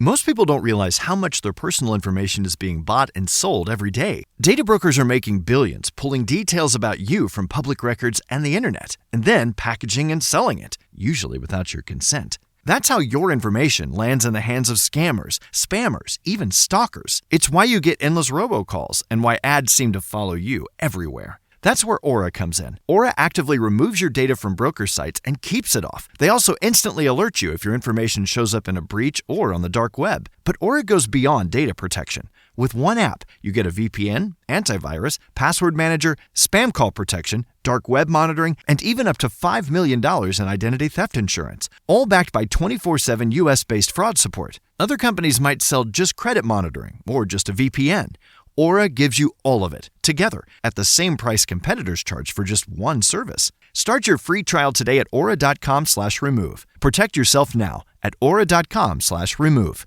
Most people don't realize how much their personal information is being bought and sold every day. Data brokers are making billions, pulling details about you from public records and the internet, and then packaging and selling it, usually without your consent. That's how your information lands in the hands of scammers, spammers, even stalkers. It's why you get endless robocalls and why ads seem to follow you everywhere. That's where Aura comes in. Aura actively removes your data from broker sites and keeps it off. They also instantly alert you if your information shows up in a breach or on the dark web. But Aura goes beyond data protection. With one app, you get a VPN, antivirus, password manager, spam call protection, dark web monitoring, and even up to $5 million in identity theft insurance. All backed by 24/7 US-based fraud support. Other companies might sell just credit monitoring or just a VPN. Aura gives you all of it, together, at the same price competitors charge for just one service. Start your free trial today at aura.com/remove. Protect yourself now at aura.com/remove.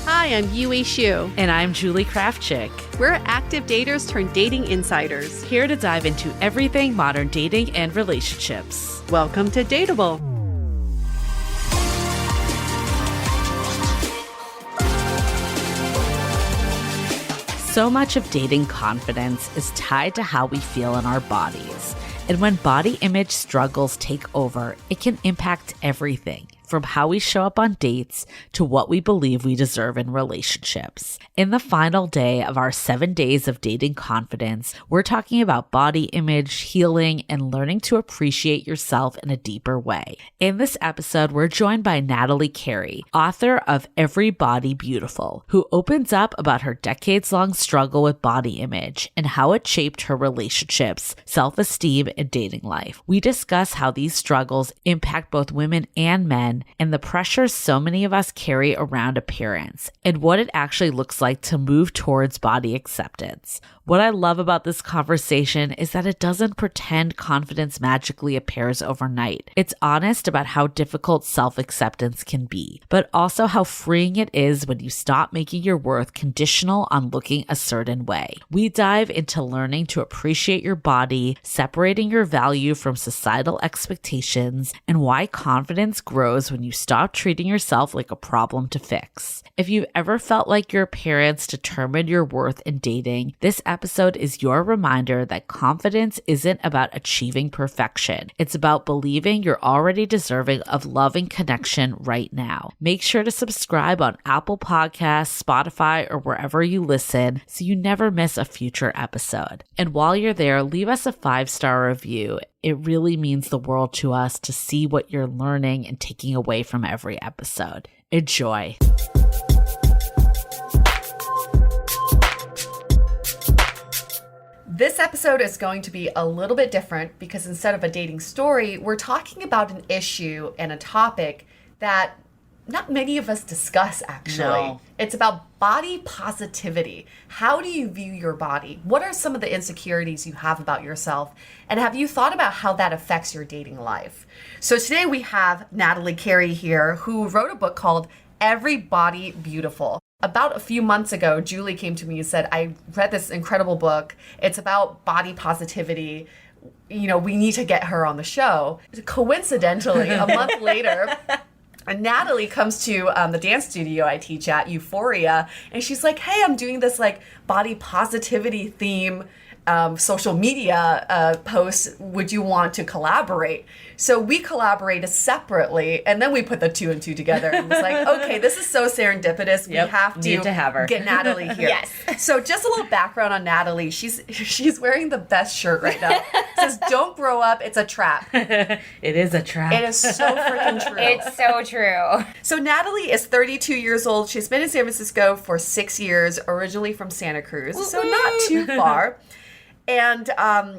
Hi, I'm Yue Xu. And I'm Julie Kraftchick. We're active daters turned dating insiders. Here to dive into everything modern dating and relationships. Welcome to DATEABLE. So much of dating confidence is tied to how we feel in our bodies. And when body image struggles take over, it can impact everything, from how we show up on dates to what we believe we deserve in relationships. In the final day of our 7 days of dating confidence, we're talking about body image, healing, and learning to appreciate yourself in a deeper way. In this episode, we're joined by Natalie Carey, author of Every Body Beautiful, who opens up about her decades-long struggle with body image and how it shaped her relationships, self-esteem, and dating life. We discuss how these struggles impact both women and men, and the pressure so many of us carry around appearance, and what it actually looks like to move towards body acceptance. What I love about this conversation is that it doesn't pretend confidence magically appears overnight. It's honest about how difficult self-acceptance can be, but also how freeing it is when you stop making your worth conditional on looking a certain way. We dive into learning to appreciate your body, separating your value from societal expectations, and why confidence grows when you stop treating yourself like a problem to fix. If you've ever felt like your appearance determined your worth in dating, this episode is your reminder that confidence isn't about achieving perfection. It's about believing you're already deserving of love and connection right now. Make sure to subscribe on Apple Podcasts, Spotify, or wherever you listen so you never miss a future episode. And while you're there, leave us a 5-star review. It really means the world to us to see what you're learning and taking away from every episode. Enjoy. This episode is going to be a little bit different because instead of a dating story, we're talking about an issue and a topic that not many of us discuss, actually. No. It's about body positivity. How do you view your body? What are some of the insecurities you have about yourself? And have you thought about how that affects your dating life? So today we have Natalie Carey here, who wrote a book called Every Body Beautiful. About a few months ago, Julie came to me and said, I read this incredible book. It's about body positivity. You know, we need to get her on the show. Coincidentally, a month later, Natalie comes to the dance studio I teach at, Euphoria, and she's like, hey, I'm doing this like body positivity theme social media post. Would you want to collaborate? So we collaborated separately, and then we put the 2 and 2 together and was like, okay, this is so serendipitous. We have to have her. Get Natalie here. Yes. So just a little background on Natalie. She's wearing the best shirt right now. It says, don't grow up, it's a trap. It is a trap. It is so freaking true. It's so true. So Natalie is 32 years old. She's been in San Francisco for 6 years, originally from Santa Cruz, so not too far. And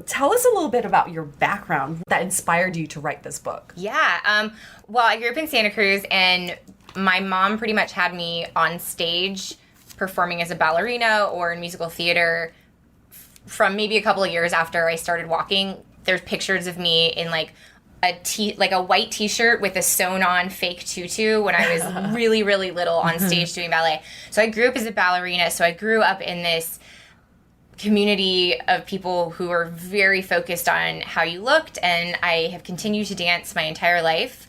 tell us a little bit about your background that inspired you to write this book. Yeah. Well, I grew up in Santa Cruz, and my mom pretty much had me on stage performing as a ballerina or in musical theater from maybe a couple of years after I started walking. There's pictures of me in like a white t-shirt with a sewn-on fake tutu when I was really, really little on stage doing ballet. So I grew up as a ballerina. So I grew up in this community of people who are very focused on how you looked, and I have continued to dance my entire life.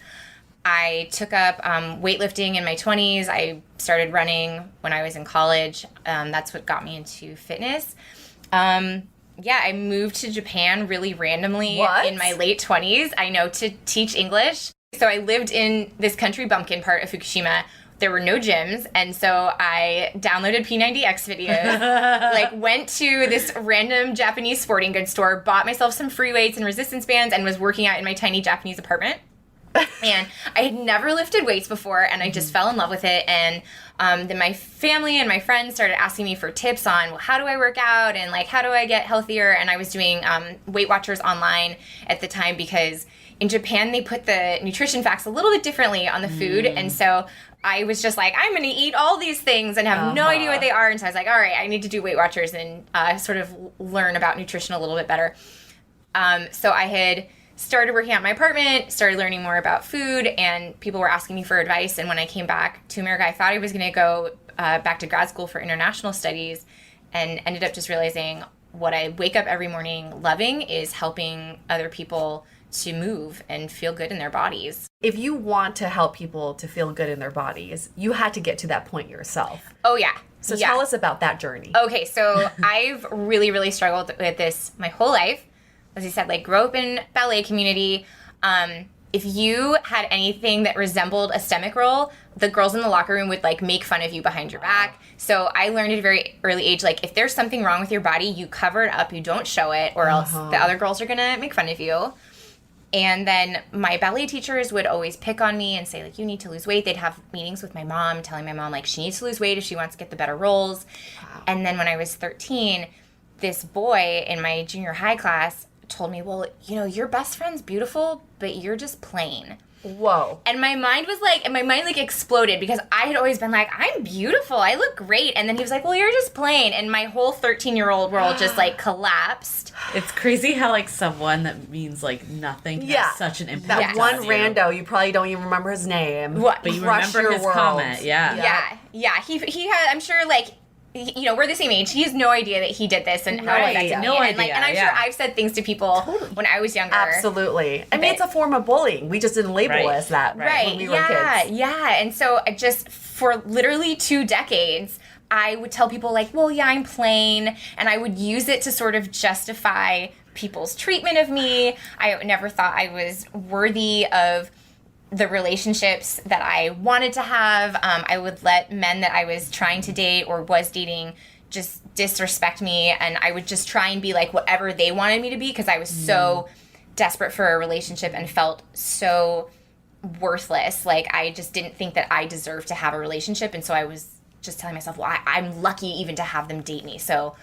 I took up weightlifting in my 20s. I started running when I was in college. That's what got me into fitness. I moved to Japan really randomly in my late 20s, I know, to teach English. So I lived in this country bumpkin part of Fukushima. There were no gyms, and so I downloaded P90X videos, went to this random Japanese sporting goods store, bought myself some free weights and resistance bands, and was working out in my tiny Japanese apartment. And I had never lifted weights before, and I just fell in love with it. And then my family and my friends started asking me for tips on, well, how do I work out, and how do I get healthier? And I was doing Weight Watchers online at the time, because in Japan they put the nutrition facts a little bit differently on the food, and so I was just like, I'm going to eat all these things and have no idea what they are. And so I was like, all right, I need to do Weight Watchers and sort of learn about nutrition a little bit better. So I had started working out in my apartment, started learning more about food, and people were asking me for advice. And when I came back to America, I thought I was going to go back to grad school for international studies, and ended up just realizing what I wake up every morning loving is helping other people to move and feel good in their bodies. If you want to help people to feel good in their bodies, you had to get to that point yourself. Oh, yeah. So tell us about that journey. Okay, so I've really, really struggled with this my whole life. As I said, grew up in ballet community. If you had anything that resembled a stomach roll, the girls in the locker room would make fun of you behind your back. So I learned at a very early age, if there's something wrong with your body, you cover it up, you don't show it, or else the other girls are gonna make fun of you. And then my ballet teachers would always pick on me and say, you need to lose weight. They'd have meetings with my mom, telling my mom, she needs to lose weight if she wants to get the better roles. Wow. And then when I was 13, this boy in my junior high class told me, well, your best friend's beautiful, but you're just plain. Whoa. And my mind was exploded, because I had always been I'm beautiful, I look great. And then he was like, well, you're just plain. And my whole 13-year-old world just collapsed. It's crazy how someone that means nothing has such an impact. That one rando, you probably don't even remember his name. What? But you remember his comment. Yeah. He had, I'm sure, we're the same age. He has no idea that he did this and how it affected me. And I'm sure I've said things to people when I was younger. Absolutely. I mean, it's a form of bullying. We just didn't label it as that when we were kids. Yeah. And so for literally 2 decades, I would tell people I'm plain. And I would use it to sort of justify people's treatment of me. I never thought I was worthy of the relationships that I wanted to have. I would let men that I was trying to date or was dating just disrespect me, and I would just try and be whatever they wanted me to be, because I was so desperate for a relationship and felt so worthless. I just didn't think that I deserved to have a relationship, and so I was just telling myself, well, I'm lucky even to have them date me, so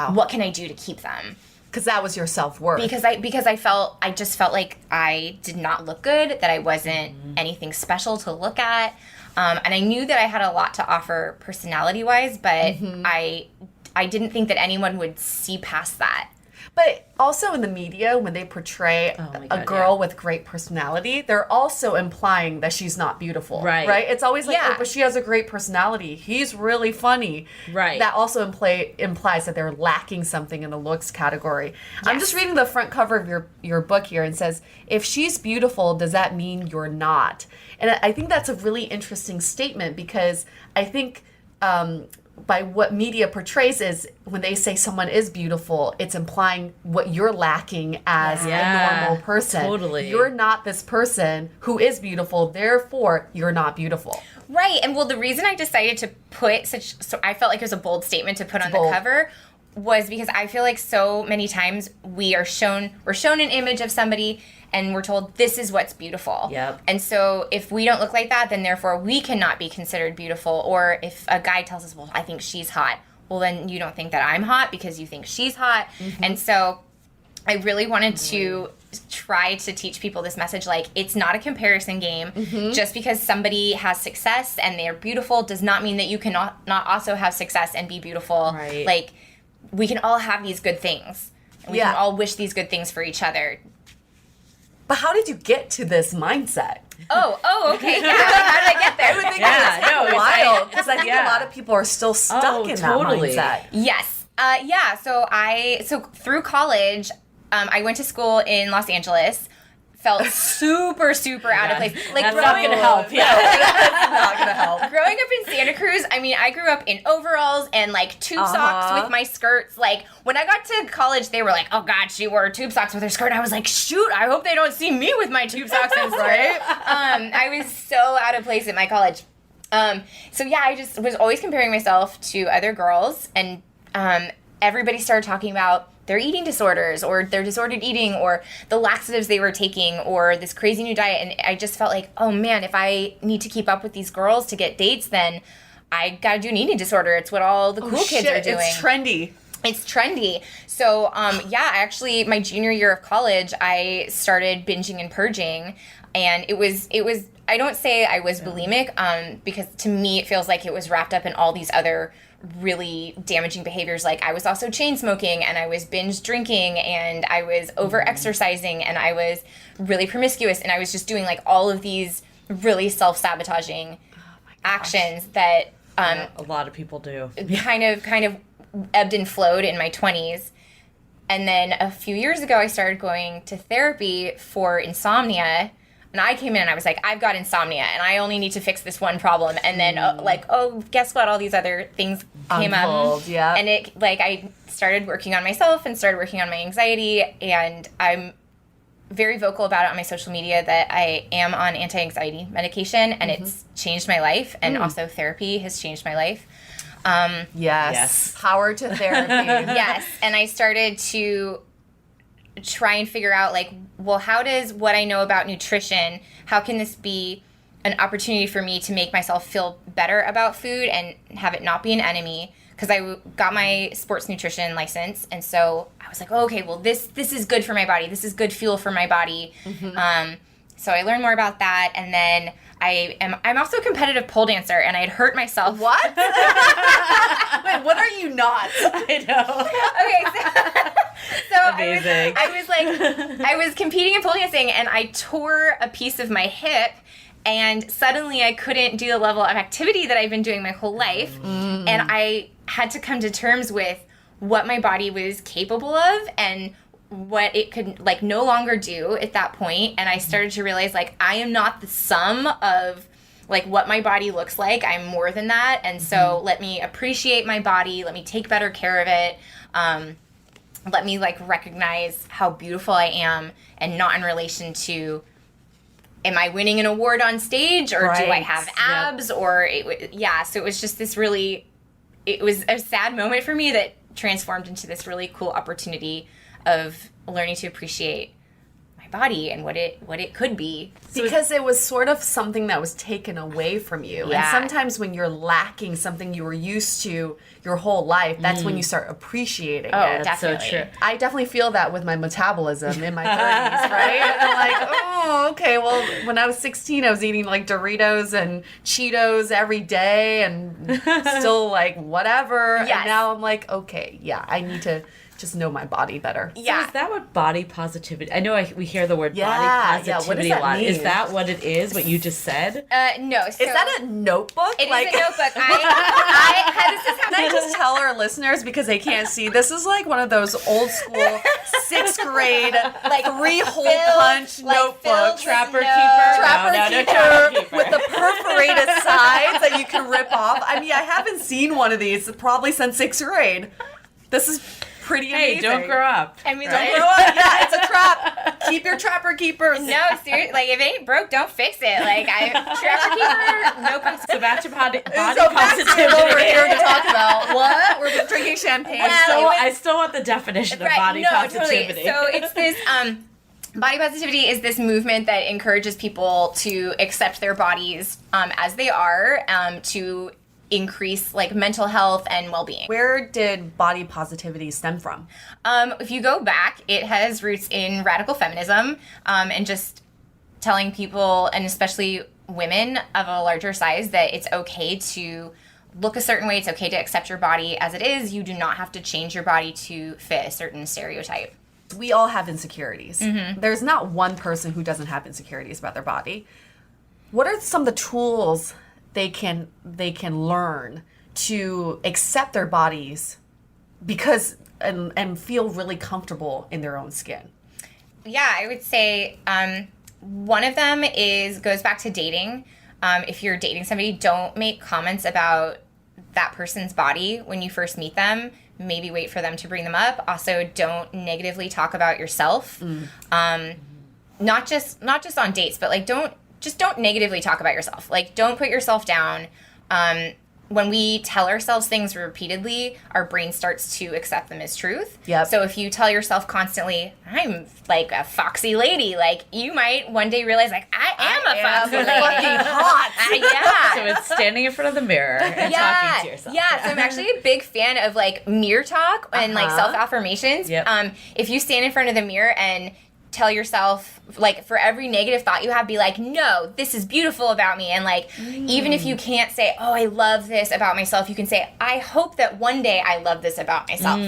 what can I do to keep them? Because that was your self-worth. Because I just felt like I did not look good, that I wasn't anything special to look at. And I knew that I had a lot to offer personality-wise, but I didn't think that anyone would see past that. But also in the media, when they portray a girl with great personality, they're also implying that she's not beautiful. Right? It's always oh, but she has a great personality. He's really funny. Right. That also implies that they're lacking something in the looks category. Yes. I'm just reading the front cover of your book here, and says, if she's beautiful, does that mean you're not? And I think that's a really interesting statement, because I think by what media portrays is when they say someone is beautiful, it's implying what you're lacking as a normal person. Totally. You're not this person who is beautiful, therefore you're not beautiful. Right. And the reason I decided to put so I felt like it was a bold statement to put on the cover was because I feel like so many times we're shown an image of somebody and we're told this is what's beautiful. Yep. And so if we don't look like that, then therefore we cannot be considered beautiful. Or if a guy tells us, well, I think she's hot, well, then you don't think that I'm hot because you think she's hot. And so I really wanted to try to teach people this message, it's not a comparison game. Just because somebody has success and they're beautiful does not mean that you cannot not also have success and be beautiful. Right. We can all have these good things. And we can all wish these good things for each other. But how did you get to this mindset? Oh, okay. Yeah. How did I get there? I would think that's wild, because I think a lot of people are still stuck in that mindset. Yes. So through college, I went to school in Los Angeles, felt super, super out of place. Like that's not going to help. Yeah. That's not gonna help. Growing up in Santa Cruz, I mean, I grew up in overalls and like tube socks with my skirts. Like when I got to college, they were like, "Oh God, she wore tube socks with her skirt." I was like, "Shoot, I hope they don't see me with my tube socks and skirt." I was so out of place at my college. So yeah, I just was always comparing myself to other girls, and everybody started talking about their eating disorders or their disordered eating or the laxatives they were taking or this crazy new diet. And I just felt like, oh man, if I need to keep up with these girls to get dates, then I gotta do an eating disorder. It's what all the cool kids are doing. It's trendy. It's trendy. So, yeah, actually, my junior year of college, I started binging and purging. And it was. I don't say I was bulimic, because to me it feels like it was wrapped up in all these other really damaging behaviors. Like I was also chain smoking, and I was binge drinking, and I was over exercising, and I was really promiscuous, and I was just doing like all of these really self-sabotaging actions that A lot of people do. kind of ebbed and flowed in my 20s. And then a few years ago, I started going to therapy for insomnia. And I came in and I was like, I've got insomnia and I only need to fix this one problem. And then guess what? All these other things came up. Yeah. And I started working on myself and started working on my anxiety. And I'm very vocal about it on my social media that I am on anti-anxiety medication, and it's changed my life. And also therapy has changed my life. Yes. Power to therapy. Yes. And I started to try and figure out, like, well, how does what I know about nutrition, how can this be an opportunity for me to make myself feel better about food and have it not be an enemy? Because I got my sports nutrition license, and so I was like, oh, okay, well, this is good for my body. This is good fuel for my body. So I learned more about that, and then I'm also a competitive pole dancer, and I had hurt myself. What? Wait, what are you not? I know. Okay, so Amazing. I was competing in pole dancing, and I tore a piece of my hip, and suddenly I couldn't do the level of activity that I've been doing my whole life, and I had to come to terms with what my body was capable of and what it could no longer do at that point. And I started to realize I am not the sum of what my body looks like. I'm more than that. And so let me appreciate my body, let me take better care of it, let me recognize how beautiful I am, and not in relation to, am I winning an award on stage, or do I have abs? Yep. Or so it was just this it was a sad moment for me that transformed into this really cool opportunity of learning to appreciate my body and what it could be. Because it was sort of something that was taken away from you. Yeah. And sometimes when you're lacking something you were used to your whole life, that's when you start appreciating it. That's Definitely. so true. I definitely feel that with my metabolism in my 30s, right? I'm oh, okay, well, when I was 16, I was eating Doritos and Cheetos every day and still whatever. Yes. And now I'm okay, yeah, I need to just know my body better. Yeah. So is that what body positivity? I know we hear the word body Yeah, positivity what does that a lot. mean? Is that what it is? What you just said? No. So Is that a notebook? It is a notebook. I had this Can I just tell our listeners, because they can't see, this is one of those old school 6th grade 3-hole punch notebooks. Trapper Trapper keeper. keeper Keeper. with the perforated sides that you can rip off. I mean, I haven't seen one of these probably since 6th grade. This is pretty amazing. Hey, don't grow up. I mean, Don't grow up. Yeah, it's a trap. Keep your trapper keepers. No, seriously, if it ain't broke, don't fix it. Trapper keeper, notebooks. So back to body So back to positivity. what we're here to talk about. What? We're drinking champagne. I still want the definition of body positivity. Totally. So it's this body positivity is this movement that encourages people to accept their bodies as they are, to increase mental health and well-being. Where did body positivity stem from? If you go back, it has roots in radical feminism, and just telling people, and especially women of a larger size, that it's okay to look a certain way. It's okay to accept your body as it is. You do not have to change your body to fit a certain stereotype. We all have insecurities. There's not one person who doesn't have insecurities about their body. What are some of the tools they can learn to accept their bodies and feel really comfortable in their own skin? Yeah, I would say One of them goes back to dating. If you're dating somebody, don't make comments about that person's body when you first meet them. Maybe wait for them to bring them up. Also, don't negatively talk about yourself. Not just on dates, but like don't negatively talk about yourself. Like, don't put yourself down. When we tell ourselves things repeatedly, our brain starts to accept them as truth. Yep. So if you tell yourself constantly, I'm like a foxy lady, like you might one day realize like, I am a foxy lady. Fucking hot. Yeah. So it's standing in front of the mirror and talking to yourself. Yeah, so I'm actually a big fan of like mirror talk and like self-affirmations. Yep. If you stand in front of the mirror and tell yourself, like, for every negative thought you have, be like, no, this is beautiful about me. And like, even if you can't say, oh, I love this about myself, you can say, I hope that one day I love this about myself.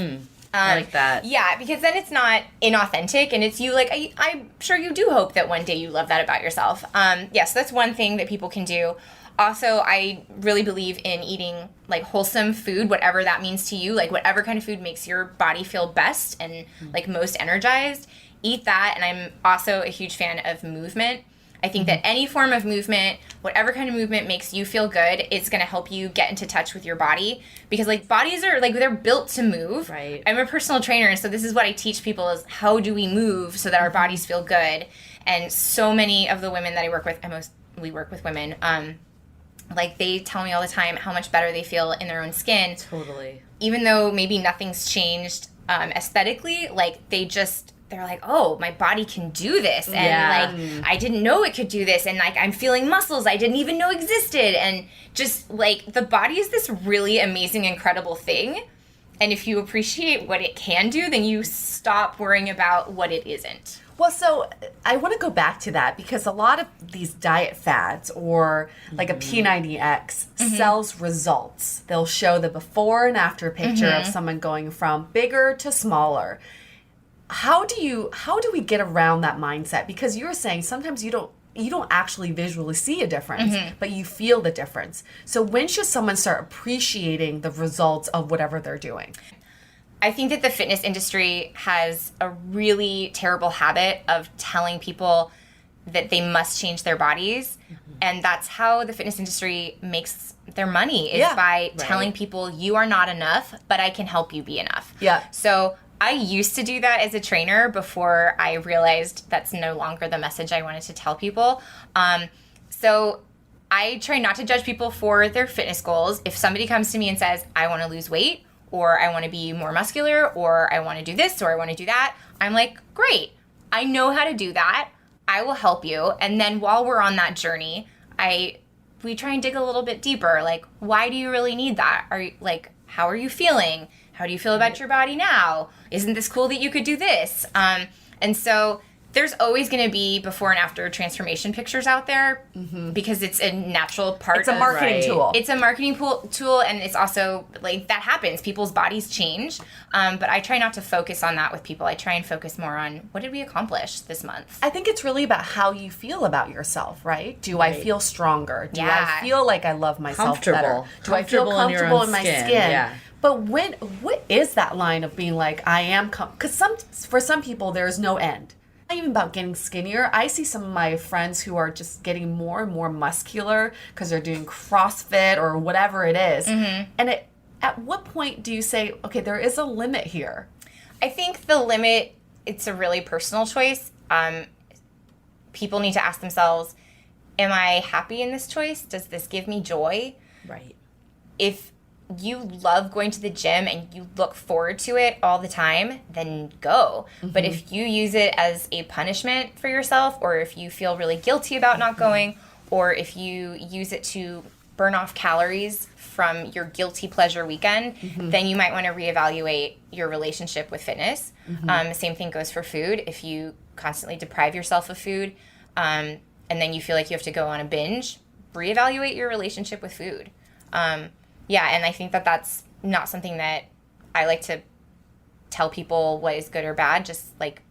I like that. Yeah, because then it's not inauthentic, and it's you like, I'm sure you do hope that one day you love that about yourself. Yeah, so that's one thing that people can do. Also, I really believe in eating like wholesome food, whatever that means to you, like whatever kind of food makes your body feel best and like most energized. Eat that. And I'm also a huge fan of movement. I think that any form of movement, whatever kind of movement makes you feel good, it's going to help you get into touch with your body, because like bodies are like, they're built to move. Right. I'm a personal trainer, and so this is what I teach people is how do we move so that our bodies feel good. And so many of the women that I work with, we work with women, like they tell me all the time how much better they feel in their own skin. Totally. Even though maybe nothing's changed aesthetically, like they're like, oh, my body can do this. And like, I didn't know it could do this. And like, I'm feeling muscles I didn't even know existed. And just like, the body is this really amazing, incredible thing. And if you appreciate what it can do, then you stop worrying about what it isn't. Well, so I want to go back to that, because a lot of these diet fads or like a P90X sells results. They'll show the before and after picture of someone going from bigger to smaller. How do we get around that mindset? Because you were saying sometimes you don't actually visually see a difference, but you feel the difference. So when should someone start appreciating the results of whatever they're doing? I think that the fitness industry has a really terrible habit of telling people that they must change their bodies. And that's how the fitness industry makes their money, is by telling people you are not enough, but I can help you be enough. Yeah. So I used to do that as a trainer before I realized that's no longer the message I wanted to tell people. So I try not to judge people for their fitness goals. If somebody comes to me and says, I want to lose weight, or I want to be more muscular, or I want to do this, or I want to do that, I'm like, great, I know how to do that. I will help you. And then while we're on that journey, we try and dig a little bit deeper. Like, why do you really need that? How are you feeling? How do you feel about your body now? Isn't this cool that you could do this? And so there's always going to be before and after transformation pictures out there, because it's a natural part. It's a marketing tool. It's a marketing tool, and it's also like that happens. People's bodies change, but I try not to focus on that with people. I try and focus more on what did we accomplish this month. I think it's really about how you feel about yourself, right? Do I feel stronger? Do I feel like I love myself better? Do I feel comfortable in my skin? Yeah. But what is that line of being like, I am, because for some people, there is no end. Not even about getting skinnier. I see some of my friends who are just getting more and more muscular because they're doing CrossFit or whatever it is. And at what point do you say, okay, there is a limit here? I think the limit, it's a really personal choice. People need to ask themselves, am I happy in this choice? Does this give me joy? Right. If you love going to the gym and you look forward to it all the time, then go. But if you use it as a punishment for yourself, or if you feel really guilty about not going, or if you use it to burn off calories from your guilty pleasure weekend, then you might want to reevaluate your relationship with fitness. The same thing goes for food. If you constantly deprive yourself of food, and then you feel like you have to go on a binge, reevaluate your relationship with food. Yeah, and I think that that's not something that I like to tell people what is good or bad. Just like,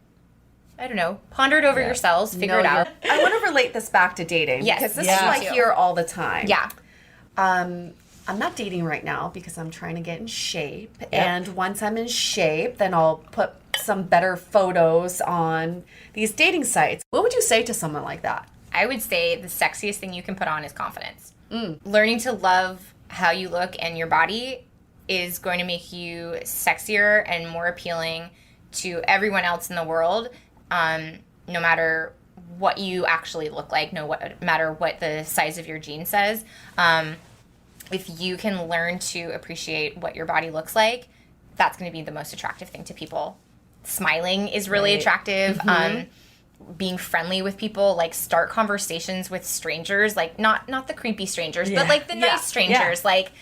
I don't know, ponder it over yourselves, figure it out. I want to relate this back to dating. Yes. Because this Yeah. is what I Me too. hear all the time. Yeah. I'm not dating right now because I'm trying to get in shape. And once I'm in shape, then I'll put some better photos on these dating sites. What would you say to someone like that? I would say the sexiest thing you can put on is confidence. Learning to love how you look and your body is going to make you sexier and more appealing to everyone else in the world, no matter what you actually look like, no matter what the size of your jean says. If you can learn to appreciate what your body looks like, that's going to be the most attractive thing to people. Smiling is really attractive. Being friendly with people, like start conversations with strangers, like not the creepy strangers, but like the nice strangers, like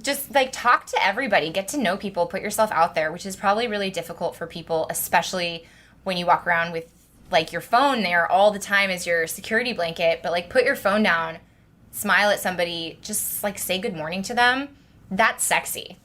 just like talk to everybody, get to know people, put yourself out there, which is probably really difficult for people, especially when you walk around with like your phone there all the time as your security blanket. But like put your phone down, smile at somebody, just like say good morning to them. That's sexy.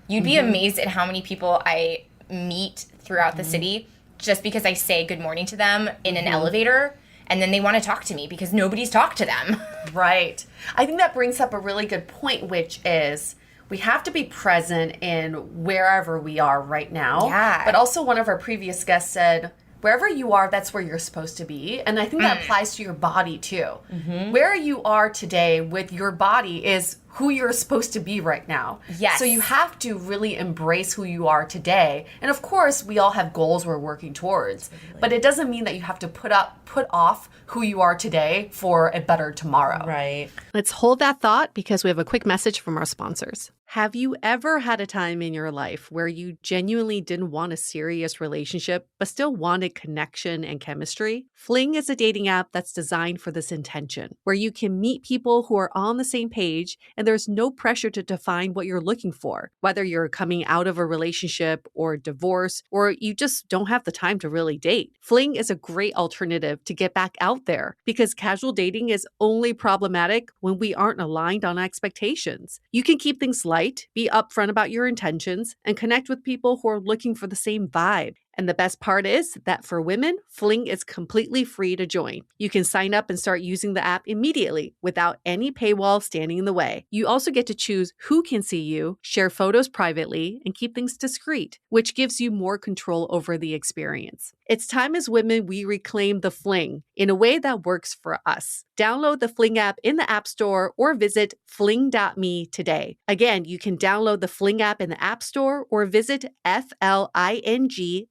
You'd be amazed at how many people I meet throughout the city just because I say good morning to them in an elevator, and then they want to talk to me because nobody's talked to them. Right. I think that brings up a really good point, which is we have to be present in wherever we are right now. Yeah. But also one of our previous guests said, wherever you are, that's where you're supposed to be. And I think that applies to your body too. Where you are today with your body is who you're supposed to be right now. Yes. So you have to really embrace who you are today. And of course, we all have goals we're working towards. But it doesn't mean that you have to put off who you are today for a better tomorrow. Right. Let's hold that thought because we have a quick message from our sponsors. Have you ever had a time in your life where you genuinely didn't want a serious relationship, but still wanted connection and chemistry? Fling is a dating app that's designed for this intention, where you can meet people who are on the same page and there's no pressure to define what you're looking for, whether you're coming out of a relationship or divorce, or you just don't have the time to really date. Fling is a great alternative to get back out there because casual dating is only problematic when we aren't aligned on expectations. You can keep things light, be upfront about your intentions, and connect with people who are looking for the same vibe. And the best part is that for women, Fling is completely free to join. You can sign up and start using the app immediately without any paywall standing in the way. You also get to choose who can see you, share photos privately, and keep things discreet, which gives you more control over the experience. It's time as women we reclaim the Fling in a way that works for us. Download the Fling app in the App Store or visit fling.me today. Again, you can download the Fling app in the App Store or visit fling.me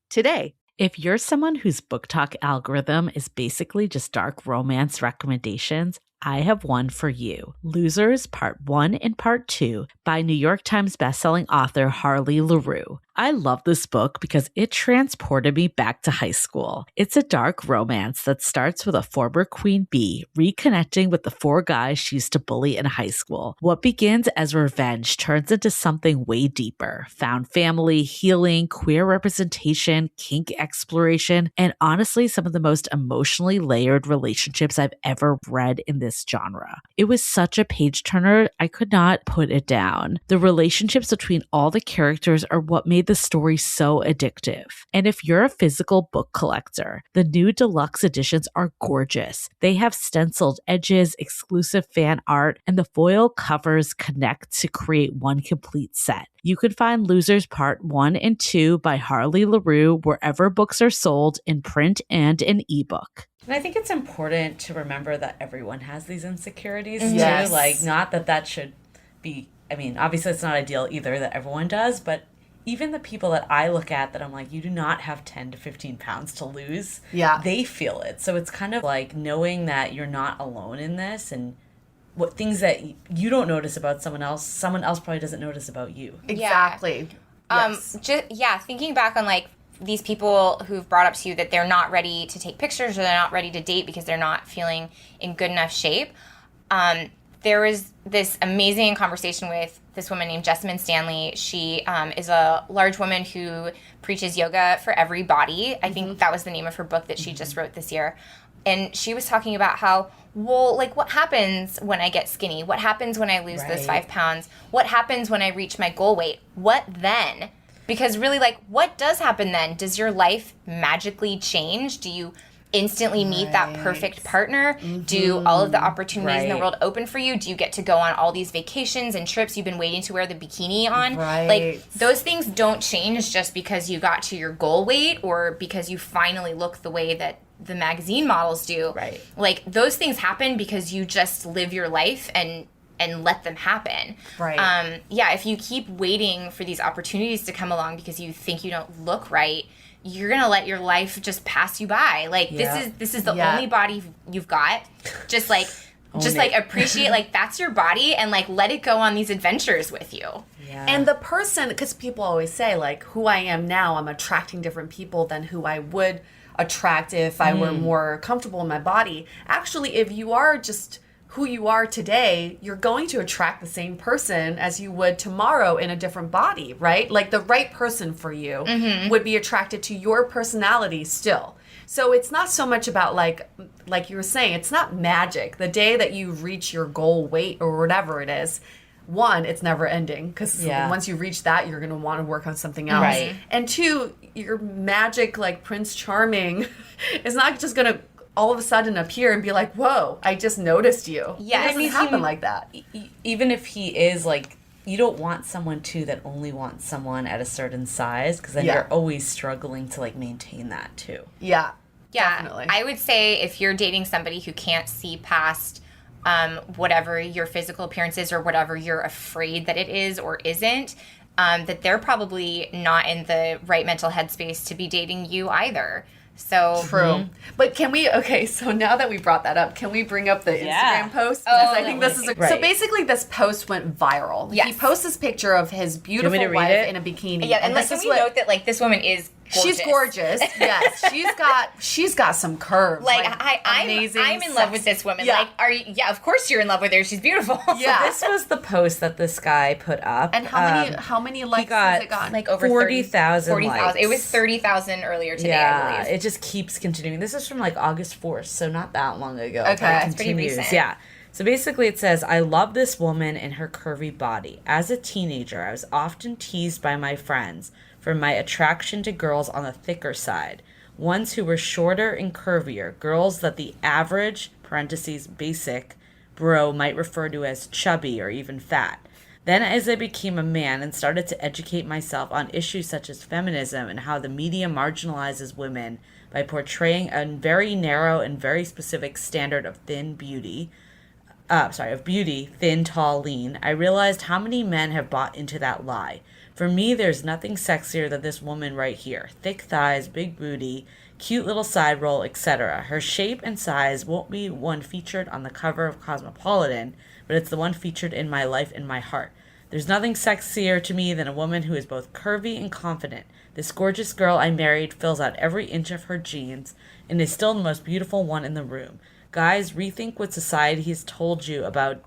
today. If you're someone whose book talk algorithm is basically just dark romance recommendations, I have one for you. Losers Part 1 and Part 2 by New York Times bestselling author Harley LaRue. I love this book because it transported me back to high school. It's a dark romance that starts with a former queen bee reconnecting with the 4 guys she used to bully in high school. What begins as revenge turns into something way deeper. Found family, healing, queer representation, kink exploration, and honestly, some of the most emotionally layered relationships I've ever read in this genre. It was such a page turner, I could not put it down. The relationships between all the characters are what made the story so addictive. And if you're a physical book collector, the new deluxe editions are gorgeous. They have stenciled edges, exclusive fan art, and the foil covers connect to create one complete set. You can find Losers Part 1 and 2 by Harley LaRue wherever books are sold in print and in ebook. And I think it's important to remember that everyone has these insecurities Yes. too. Like, not that that should be, I mean, obviously it's not ideal either that everyone does, but even the people that I look at that I'm like, you do not have 10 to 15 pounds to lose. Yeah. They feel it. So it's kind of like knowing that you're not alone in this, and what things that you don't notice about someone else probably doesn't notice about you. Exactly. Yes. Thinking back on like these people who've brought up to you that they're not ready to take pictures or they're not ready to date because they're not feeling in good enough shape. There was this amazing conversation with this woman named Jessamine Stanley. She is a large woman who preaches yoga for every body. I think that was the name of her book that she just wrote this year. And she was talking about how, well, like, what happens when I get skinny? What happens when I lose those 5 pounds? What happens when I reach my goal weight? What then? Because really, like, what does happen then? Does your life magically change? Do you instantly meet that perfect partner? Do all of the opportunities in the world open for you? Do you get to go on all these vacations and trips you've been waiting to wear the bikini on? Like, those things don't change just because you got to your goal weight or because you finally look the way that the magazine models do. Like, those things happen because you just live your life and let them happen. If you keep waiting for these opportunities to come along because you think you don't look right, you're gonna let your life just pass you by. Like, this is the only body you've got. Just like appreciate, like, that's your body, and like let it go on these adventures with you. And the person, because people always say, like, who I am now, I'm attracting different people than who I would attract if I were more comfortable in my body. Actually, if you are just who you are today, you're going to attract the same person as you would tomorrow in a different body, right? Like, the right person for you would be attracted to your personality still. So it's not so much about, like you were saying, it's not magic. The day that you reach your goal weight or whatever it is, one, it's never ending, because once you reach that, you're going to want to work on something else. And two, your magic, like Prince Charming, is not just going to all of a sudden appear and be like, whoa, I just noticed you. It doesn't happen like that. Even if he is, like, you don't want someone, too, that only wants someone at a certain size, because then you're always struggling to, like, maintain that, too. Definitely. I would say if you're dating somebody who can't see past whatever your physical appearance is or whatever you're afraid that it is or isn't, that they're probably not in the right mental headspace to be dating you either. So true. But can we, so now that we brought that up, can we bring up the Instagram post? Because I think this is so basically this post went viral. He posts this picture of his beautiful wife in a bikini. And like, can we note that, like, this woman is gorgeous. She's gorgeous. Yes. She's got some curves. Like, I'm in love with this woman. Like, of course you're in love with her. She's beautiful. So this was the post that this guy put up. And how many likes has it gotten? Like over 40,000 likes. It was 30,000 earlier today, I believe. It just keeps continuing. This is from like August 4th, so not that long ago. Okay. It's pretty recent. Yeah. So basically it says, I love this woman and her curvy body. As a teenager, I was often teased by my friends for my attraction to girls on the thicker side, ones who were shorter and curvier, girls that the average, parentheses, basic, bro might refer to as chubby or even fat. Then as I became a man and started to educate myself on issues such as feminism and how the media marginalizes women by portraying a very narrow and very specific standard of beauty, thin, tall, lean, I realized how many men have bought into that lie. For me, there's nothing sexier than this woman right here. Thick thighs, big booty, cute little side roll, etc. Her shape and size won't be one featured on the cover of Cosmopolitan, but it's the one featured in my life and my heart. There's nothing sexier to me than a woman who is both curvy and confident. This gorgeous girl I married fills out every inch of her jeans and is still the most beautiful one in the room. Guys, rethink what society has told you about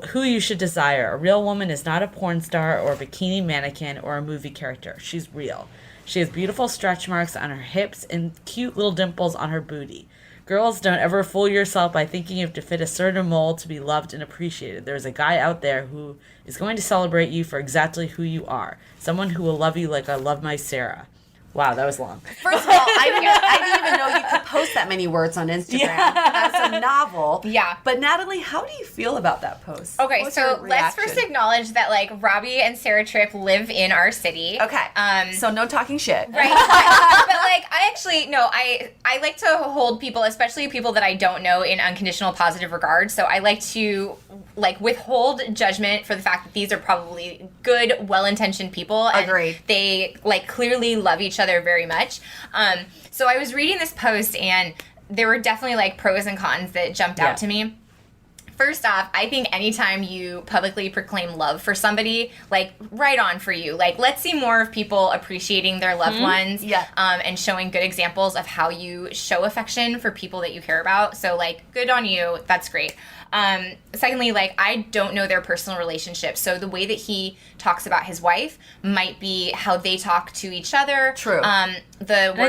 who you should desire. A real woman is not a porn star or a bikini mannequin or a movie character. She's real. She has beautiful stretch marks on her hips and cute little dimples on her booty. Girls, don't ever fool yourself by thinking you have to fit a certain mold to be loved and appreciated. There's a guy out there who is going to celebrate you for exactly who you are. Someone who will love you like I love my Sarah. Wow, that was long. First of all, I didn't even know you could post that many words on Instagram. That's a novel. Yeah. But Natalie, how do you feel about that post? Okay, so let's first acknowledge that, like, Robbie and Sarah Tripp live in our city. Okay. So no talking shit. Right. But like, I like to hold people, especially people that I don't know, in unconditional positive regard. So I like to, like, withhold judgment for the fact that these are probably good, well-intentioned people. And Agreed. They, like, clearly love each other very much. So I was reading this post, and there were definitely, like, pros and cons that jumped out to me. First off, I think anytime you publicly proclaim love for somebody, like, right on for you. Like, let's see more of people appreciating their loved ones and showing good examples of how you show affection for people that you care about. So, like, good on you. That's great. Secondly, like, I don't know their personal relationship. So the way that he talks about his wife might be how they talk to each other. True. I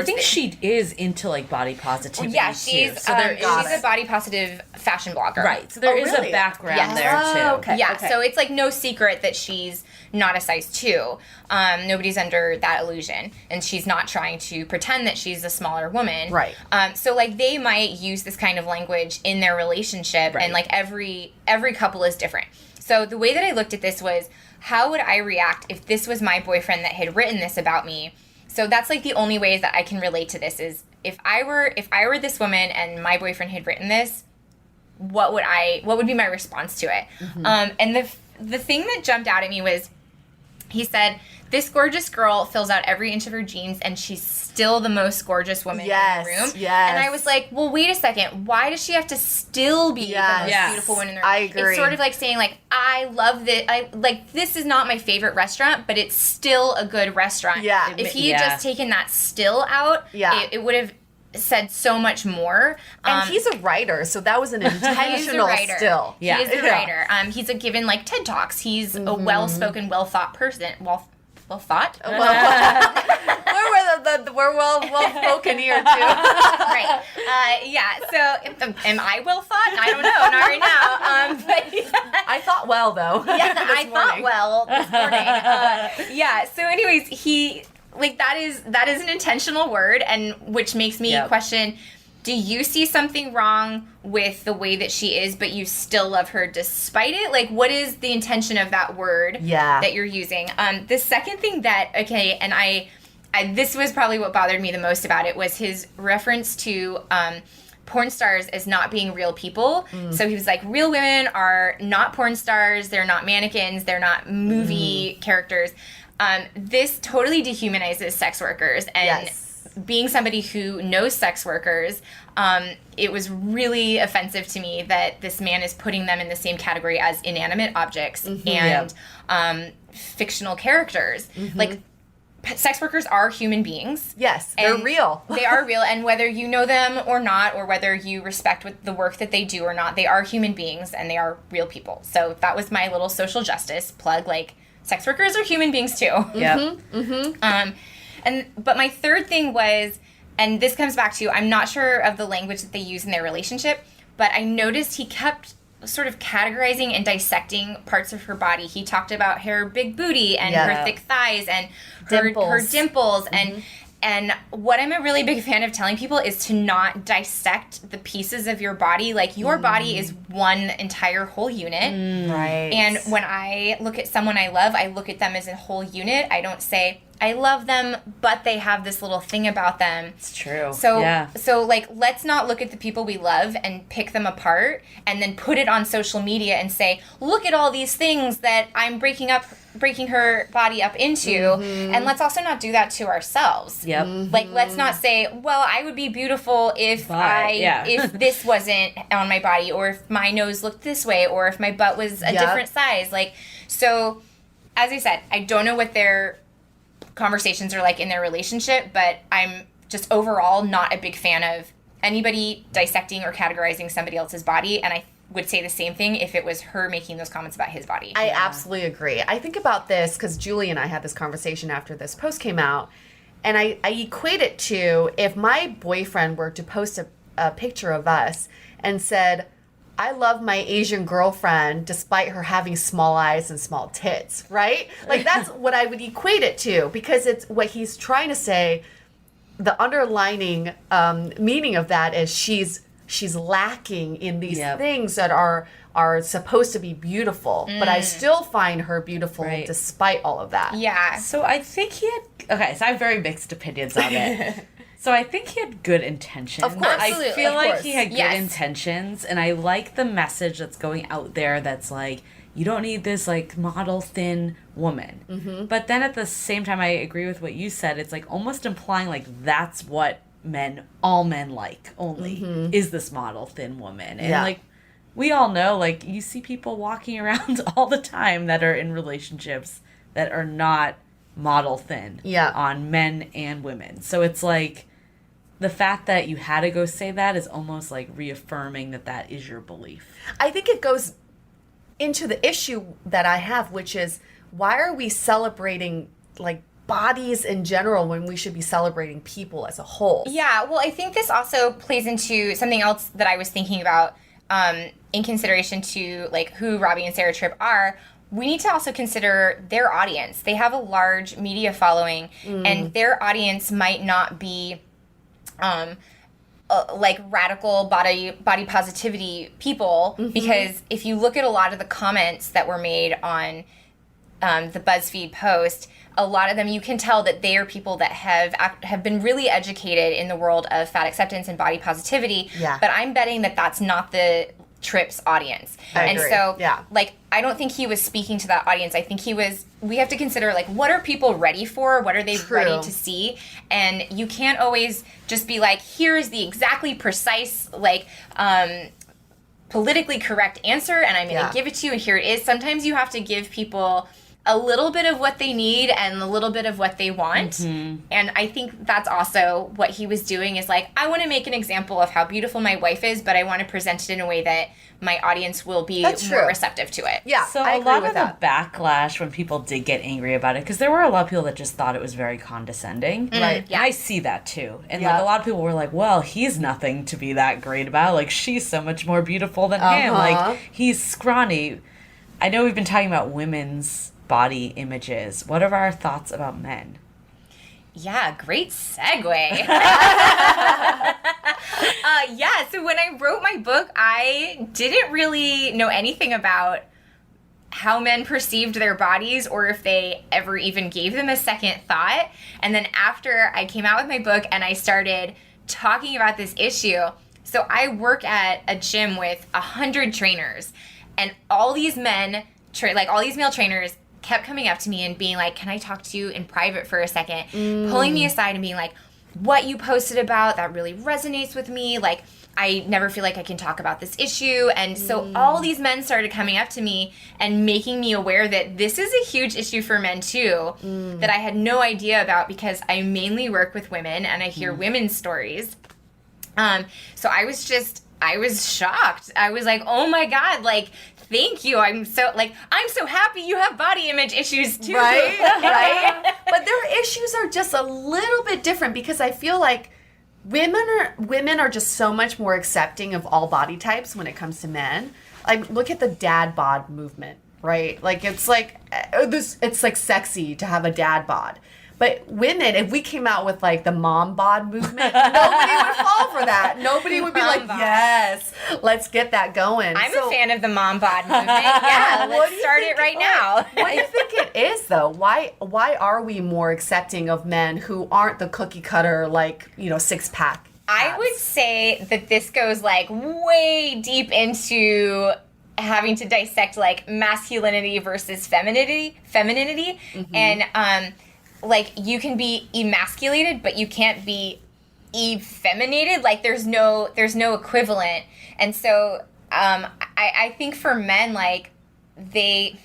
think she is into, like, body positivity. Yeah, she's a body positive fashion blogger. Right. So there is really? a background Yes. there too. Oh, okay. Yeah, so it's like no secret that she's not a size 2. Nobody's under that illusion, and she's not trying to pretend that she's a smaller woman. Right. So like they might use this kind of language in their relationship, and like every couple is different. So the way that I looked at this was, how would I react if this was my boyfriend that had written this about me? So that's like the only ways that I can relate to this is if I were this woman and my boyfriend had written this, what would be my response to it? And the thing that jumped out at me was, he said, "This gorgeous girl fills out every inch of her jeans, and she's still the most gorgeous woman in the room." Yes. And I was like, well, wait a second. Why does she have to still be the most beautiful woman in the room? I agree. It's sort of like saying, like, I love this. This is not my favorite restaurant, but it's still a good restaurant. Yeah. If he had just taken that still out, it would have said so much more. And he's a writer, so that was an intentional still. Yeah. He is a writer. He's given like TED Talks. He's a well-spoken, well-thought person. Well thought? We're well spoken here too. Right. Yeah. So am I well thought? I don't know. Not right now. But I thought well though. yeah, I thought well this morning. Yeah. So anyways, he that is an intentional word, and which makes me question, do you see something wrong with the way that she is, but you still love her despite it? Like, what is the intention of that word that you're using? The second thing that, and I this was probably what bothered me the most about it, was his reference to porn stars as not being real people. So he was like, real women are not porn stars, they're not mannequins, they're not movie characters. This totally dehumanizes sex workers, and being somebody who knows sex workers, it was really offensive to me that this man is putting them in the same category as inanimate objects and fictional characters. Like, sex workers are human beings. Yes, they're real. They are real, and whether you know them or not, or whether you respect the work that they do or not, they are human beings, and they are real people. So that was my little social justice plug. Like, sex workers are human beings too. Yeah. But my third thing was, and this comes back to, I'm not sure of the language that they use in their relationship, but I noticed he kept sort of categorizing and dissecting parts of her body. He talked about her big booty and her thick thighs and her dimples. And what I'm a really big fan of telling people is to not dissect the pieces of your body. Like, your body is one entire whole unit. Right. And when I look at someone I love, I look at them as a whole unit. I don't say, I love them, but they have this little thing about them. It's true. So like, let's not look at the people we love and pick them apart and then put it on social media and say, look at all these things that I'm breaking her body up into. And let's also not do that to ourselves. Like, let's not say, well, I would be beautiful if if this wasn't on my body, or if my nose looked this way, or if my butt was a different size. Like, so as I said, I don't know what their conversations are like in their relationship, but I'm just overall not a big fan of anybody dissecting or categorizing somebody else's body, and I would say the same thing if it was her making those comments about his body. I absolutely agree. I think about this because Julie and I had this conversation after this post came out, and I equate it to if my boyfriend were to post a picture of us and said, I love my Asian girlfriend despite her having small eyes and small tits, right? Like, that's what I would equate it to, because it's what he's trying to say. The underlining meaning of that is she's lacking in these things that are supposed to be beautiful, but I still find her beautiful despite all of that. Yeah. So I think he had, so I have very mixed opinions on it. So I think he had good intentions. Of course. I feel like he had good intentions, and I like the message that's going out there that's like, you don't need this, like, model thin woman. But then at the same time, I agree with what you said. It's like almost implying like that's what all men like only, is this model thin woman. And like, we all know, like, you see people walking around all the time that are in relationships that are not model thin on men and women. So it's like, the fact that you had to go say that is almost like reaffirming that is your belief. I think it goes into the issue that I have, which is, why are we celebrating, like, bodies in general when we should be celebrating people as a whole? Yeah, well, I think this also plays into something else that I was thinking about. in consideration to like who Robbie and Sarah Tripp are, we need to also consider their audience. They have a large media following, and their audience might not be like radical body positivity people, because if you look at a lot of the comments that were made on the BuzzFeed post, a lot of them, you can tell that they are people that have been really educated in the world of fat acceptance and body positivity. Yeah. But I'm betting that that's not the Tripp's audience. I agree. So, Yeah. like, I don't think he was speaking to that audience. I think we have to consider, like, what are people ready for? What are they ready to see? And you can't always just be like, here's the exactly precise, like, politically correct answer, and I'm going to give it to you, and here it is. Sometimes you have to give people a little bit of what they need and a little bit of what they want. And I think that's also what he was doing, is like, I want to make an example of how beautiful my wife is, but I want to present it in a way that my audience will be more receptive to it. Yeah, So I a agree lot with of that. the backlash when people did get angry about it, because there were a lot of people that just thought it was very condescending. Right. And I see that too. And Yeah. like a lot of people were like, well, he's nothing to be that great about. Like, she's so much more beautiful than him. Like, he's scrawny. I know we've been talking about women's body images. What are our thoughts about men? Yeah, great segue. So when I wrote my book, I didn't really know anything about how men perceived their bodies, or if they ever even gave them a second thought. And then after I came out with my book and I started talking about this issue, so I work at a gym with 100 trainers, and all these men, all these male trainers, kept coming up to me and being like, can I talk to you in private for a second? Pulling me aside and being like, what you posted about, that really resonates with me. Like, I never feel like I can talk about this issue. And so all these men started coming up to me and making me aware that this is a huge issue for men too, that I had no idea about, because I mainly work with women and I hear women's stories. So I was shocked. I was like, oh my God, like, thank you. I'm so happy you have body image issues too. Right, right. But their issues are just a little bit different, because I feel like women are just so much more accepting of all body types when it comes to men. Like, look at the dad bod movement, right? Like, it's like sexy to have a dad bod. But women, if we came out with like the mom bod movement, nobody would fall for that. Nobody would be like, yes, let's get that going. I'm a fan of the mom bod movement. Yeah, let's start it right now. What do you think it is, though? Why are we more accepting of men who aren't the cookie cutter, like, six pack? I would say that this goes like way deep into having to dissect like masculinity versus femininity, and like, you can be emasculated, but you can't be effeminated. Like, there's no equivalent. And so I think for men, like, they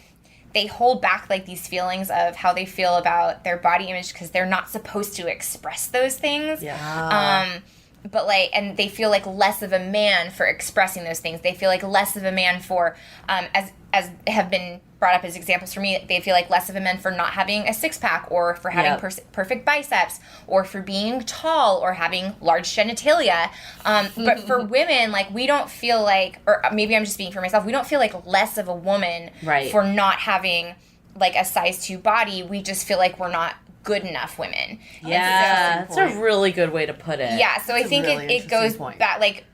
hold back like these feelings of how they feel about their body image, because they're not supposed to express those things. But like, and they feel like less of a man for expressing those things. They feel like less of a man for, as have been brought up as examples for me, they feel like less of a man for not having a six-pack, or for having perfect biceps, or for being tall, or having large genitalia. But for women, like, we don't feel like, or maybe I'm just speaking for myself, we don't feel like less of a woman for not having like a size 2 body. We just feel like we're not good enough women. Yeah, that's a really good way to put it. Yeah, so I think it goes back, like,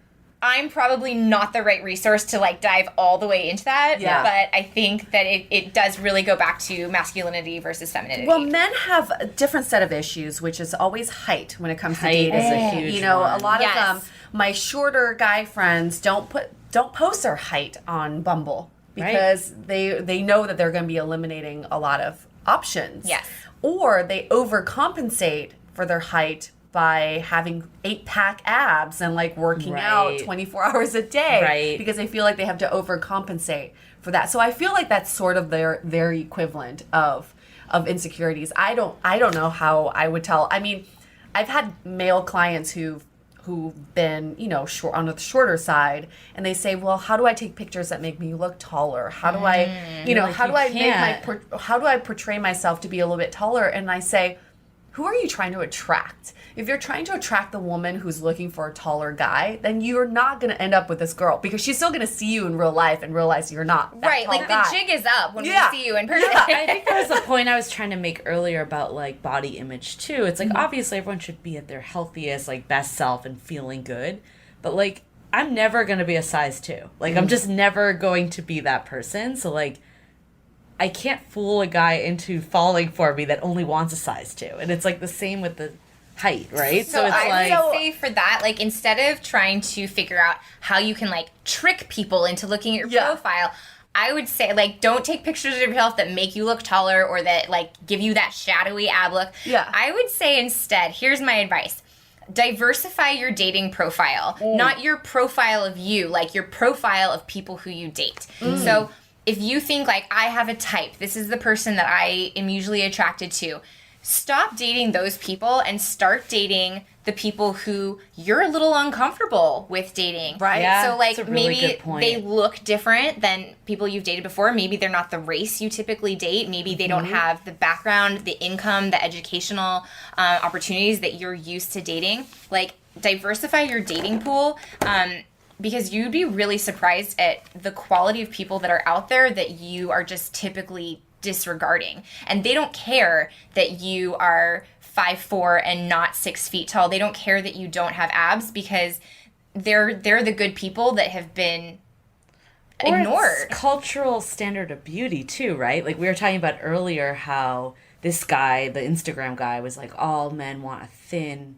I'm probably not the right resource to like dive all the way into that, but I think that it does really go back to masculinity versus femininity. Well, men have a different set of issues, which is always height when it comes to dating. Is a huge a one. lot of my shorter guy friends don't post their height on Bumble, because they know that they're going to be eliminating a lot of options. Yes. Or they overcompensate for their height by having 8-pack abs and like working out 24 hours a day, because they feel like they have to overcompensate for that. So I feel like that's sort of their equivalent of insecurities. I don't know how I would tell. I mean, I've had male clients who've been, short, on the shorter side, and they say, well, how do I take pictures that make me look taller? How do I, how do I portray myself to be a little bit taller? And I say, who are you trying to attract? If you're trying to attract the woman who's looking for a taller guy, then you're not going to end up with this girl because she's still going to see you in real life and realize you're not that tall like guy. the jig is up when we see you in person. I think that was the point I was trying to make earlier about like body image too. It's like obviously everyone should be at their healthiest, like best self and feeling good. But like I'm never going to be a size 2. Like I'm just never going to be that person. So like I can't fool a guy into falling for me that only wants a size 2. And it's like the same with the height, right? So it's I would say for that, like instead of trying to figure out how you can like trick people into looking at your profile, I would say like don't take pictures of yourself that make you look taller or that like give you that shadowy ab look. Yeah. I would say instead, here's my advice. Diversify your dating profile, not your profile of you, like your profile of people who you date. So if you think like I have a type, this is the person that I am usually attracted to, stop dating those people and start dating the people who you're a little uncomfortable with dating. Right. Yeah, So like that's a really maybe good point. they look different than people you've dated before. Maybe they're not the race you typically date. Maybe they don't have the background, the income, the educational opportunities that you're used to dating. Like diversify your dating pool. Because you'd be really surprised at the quality of people that are out there that you are just typically disregarding. And they don't care that you are 5'4" and not 6 feet tall. They don't care that you don't have abs because they're the good people that have been ignored. It's cultural standard of beauty too, right? Like we were talking about earlier how this guy, the Instagram guy, was like, all men want a thin,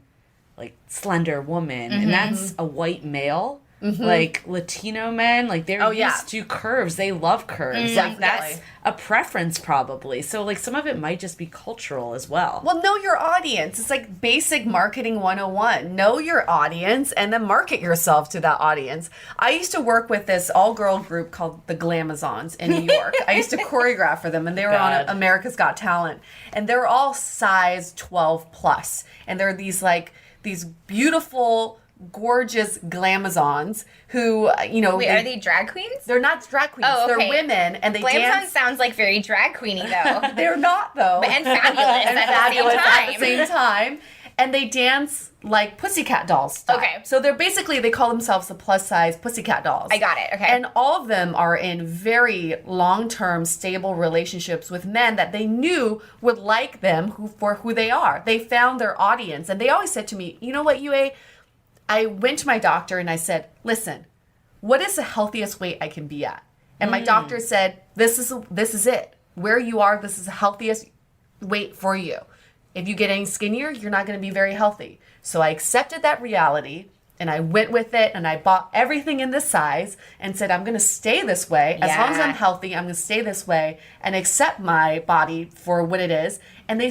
like slender woman. And that's a white male. Like Latino men, like they're used to curves. They love curves. Like that's a preference probably. So like some of it might just be cultural as well. Well, know your audience. It's like basic marketing 101. Know your audience and then market yourself to that audience. I used to work with this all-girl group called the Glamazons in New York. I used to choreograph for them, and they were on America's Got Talent. And they were all size 12 plus. And they're these beautiful, gorgeous glamazons who, you know... Wait, are they drag queens? They're not drag queens. Oh, okay. They're women, and they Glamazon dance... sounds like very drag queeny, though. They're not, though. And fabulous at the same time. And they dance like Pussycat Dolls style. Okay. So they call themselves the plus-size Pussycat Dolls. I got it, okay. And all of them are in very long-term, stable relationships with men that they knew would like them for who they are. They found their audience. And they always said to me, you know what, Yue? I went to my doctor and I said, listen, what is the healthiest weight I can be at? And my doctor said, this is it. Where you are, this is the healthiest weight for you. If you get any skinnier, you're not going to be very healthy. So I accepted that reality and I went with it and I bought everything in this size and said, I'm going to stay this way. As long as I'm healthy, I'm going to stay this way and accept my body for what it is. And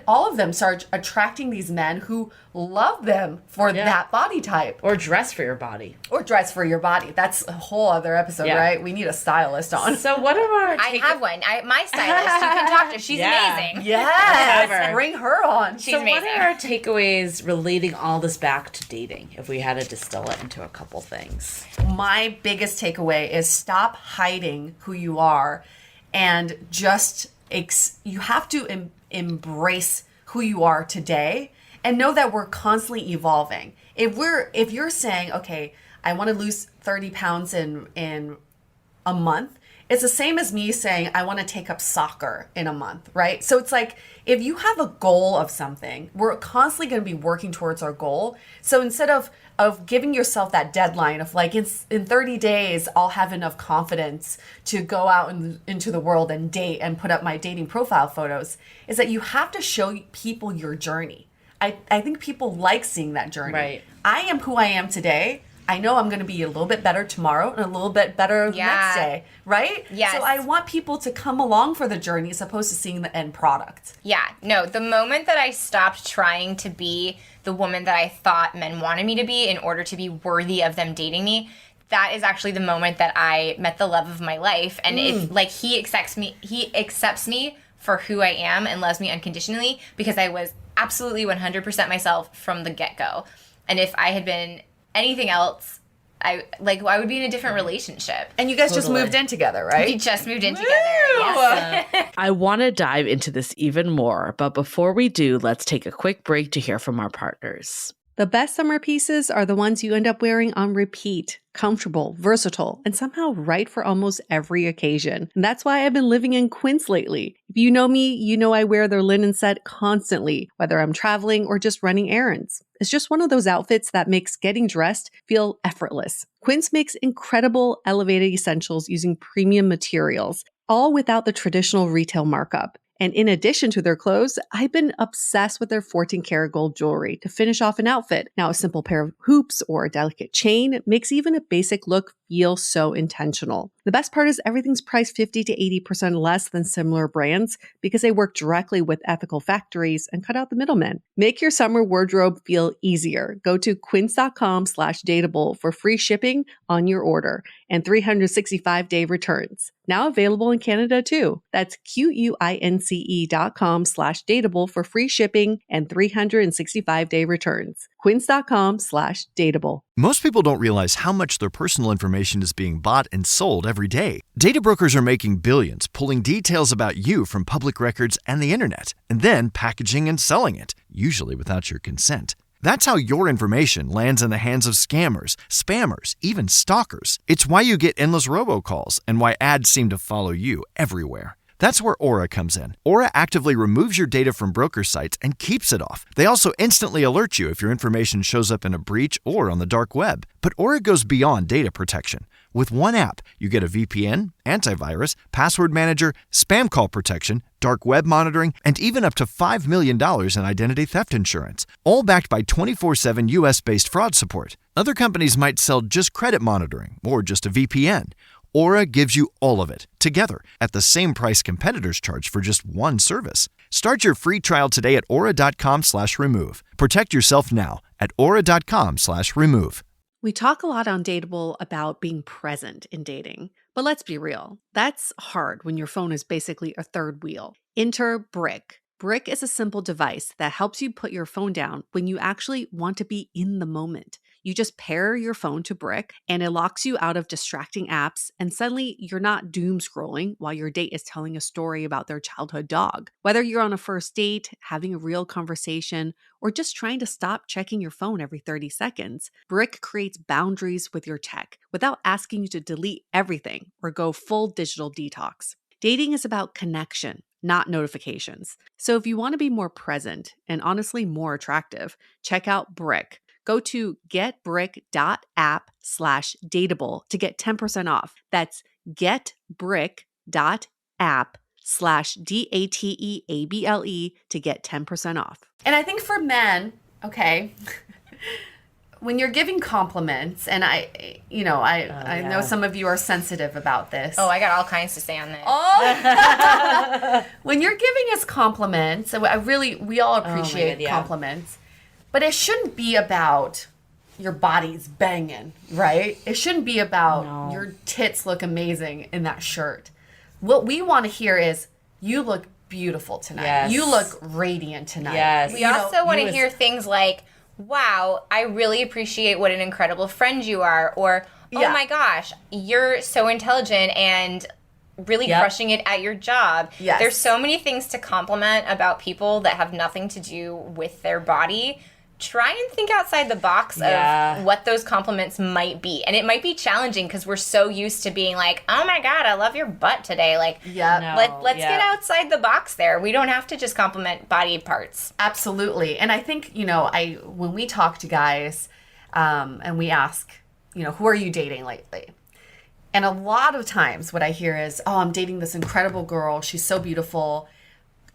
all of them started attracting these men who love them for that body type. Or dress for your body. Or dress for your body. That's a whole other episode, right? We need a stylist on. So what are our... I have one. My stylist, you can talk to. She's amazing. Yes, bring her on. So what are our takeaways relating all this back to dating, if we had to distill it into a couple things? My biggest takeaway is stop hiding who you are and just... you have to embrace who you are today and know that we're constantly evolving. If you're saying, okay, I want to lose 30 pounds in a month, it's the same as me saying I want to take up soccer in a month, right? So it's like if you have a goal of something, we're constantly going to be working towards our goal. So instead of giving yourself that deadline of like in 30 days I'll have enough confidence to go out into the world and date and put up my dating profile photos, is that you have to show people your journey. I think people like seeing that journey. Right. I am who I am today. I know I'm going to be a little bit better tomorrow and a little bit better the next day, right? Yes. So I want people to come along for the journey as opposed to seeing the end product. Yeah. No, the moment that I stopped trying to be the woman that I thought men wanted me to be in order to be worthy of them dating me, that is actually the moment that I met the love of my life. And if like he accepts me for who I am and loves me unconditionally because I was absolutely 100% myself from the get-go. And if I had been anything else, I would be in a different relationship. And you guys just moved in together, right? We just moved in together. Yes. I want to dive into this even more, but before we do, let's take a quick break to hear from our partners. The best summer pieces are the ones you end up wearing on repeat, comfortable, versatile, and somehow right for almost every occasion. And that's why I've been living in Quince lately. If you know me, you know I wear their linen set constantly, whether I'm traveling or just running errands. It's just one of those outfits that makes getting dressed feel effortless. Quince makes incredible elevated essentials using premium materials, all without the traditional retail markup. And in addition to their clothes, I've been obsessed with their 14-karat gold jewelry to finish off an outfit. Now, a simple pair of hoops or a delicate chain makes even a basic look feel so intentional. The best part is everything's priced 50 to 80% less than similar brands because they work directly with ethical factories and cut out the middlemen. Make your summer wardrobe feel easier. Go to quince.com/dateable for free shipping on your order and 365-day returns. Now available in Canada too. That's QUINCE.com/dateable for free shipping and 365-day returns. Quince.com/dateable. Most people don't realize how much their personal information is being bought and sold every day. Data brokers are making billions, pulling details about you from public records and the internet, and then packaging and selling it, usually without your consent. That's how your information lands in the hands of scammers, spammers, even stalkers. It's why you get endless robocalls and why ads seem to follow you everywhere. That's where Aura comes in. Aura actively removes your data from broker sites and keeps it off. They also instantly alert you if your information shows up in a breach or on the dark web. But Aura goes beyond data protection. With one app, you get a VPN, antivirus, password manager, spam call protection, dark web monitoring, and even up to $5 million in identity theft insurance, all backed by 24/7 US-based fraud support. Other companies might sell just credit monitoring or just a VPN. Aura gives you all of it, together, at the same price competitors charge for just one service. Start your free trial today at aura.com/remove. Protect yourself now at aura.com/remove. We talk a lot on Dateable about being present in dating, but let's be real. That's hard when your phone is basically a third wheel. Enter Brick. Brick is a simple device that helps you put your phone down when you actually want to be in the moment. You just pair your phone to Brick and it locks you out of distracting apps, and suddenly you're not doom scrolling while your date is telling a story about their childhood dog. Whether you're on a first date, having a real conversation, or just trying to stop checking your phone every 30 seconds, Brick creates boundaries with your tech without asking you to delete everything or go full digital detox. Dating is about connection, not notifications. So if you want to be more present and honestly more attractive, check out Brick. Go to getbrick.app/dateable to get 10% off. That's getbrick.app/DATEABLE to get 10% off. And I think for men, okay, when you're giving compliments, and I know some of you are sensitive about this. Oh, I got all kinds to say on this. Oh, when you're giving us compliments, we all appreciate compliments, but it shouldn't be about your body's banging, right? It shouldn't be about your tits look amazing in that shirt. What we want to hear is, you look beautiful tonight. Yes. You look radiant tonight. Yes. We also want to hear things like, wow, I really appreciate what an incredible friend you are, or, oh my gosh, you're so intelligent and really crushing it at your job. Yes. There's so many things to compliment about people that have nothing to do with their body. Try and think outside the box of what those compliments might be. And it might be challenging because we're so used to being like, oh my God, I love your butt today. Like, let's get outside the box there. We don't have to just compliment body parts. Absolutely. And I think, when we talk to guys and we ask, who are you dating lately? And a lot of times what I hear is, oh, I'm dating this incredible girl. She's so beautiful,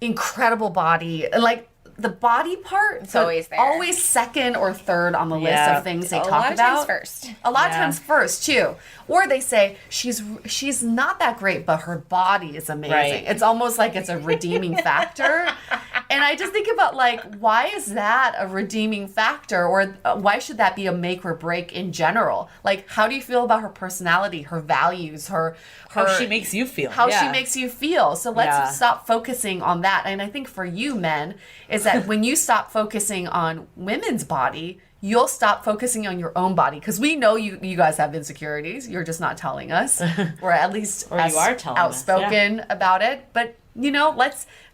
incredible body. Like, the body part, it's always there. Always second or third on the list of things they talk about. A lot of times first. A lot of times first, too. Or they say, she's not that great, but her body is amazing. Right. It's almost like it's a redeeming factor. And I just think about, why is that a redeeming factor? Or why should that be a make or break in general? Like, how do you feel about her personality, her values, how she makes you feel. She makes you feel. So let's stop focusing on that. And I think for you men, is that when you stop focusing on women's body, you'll stop focusing on your own body, because we know you guys have insecurities. You're just not telling us, or at least Or you are telling us, outspoken about it. But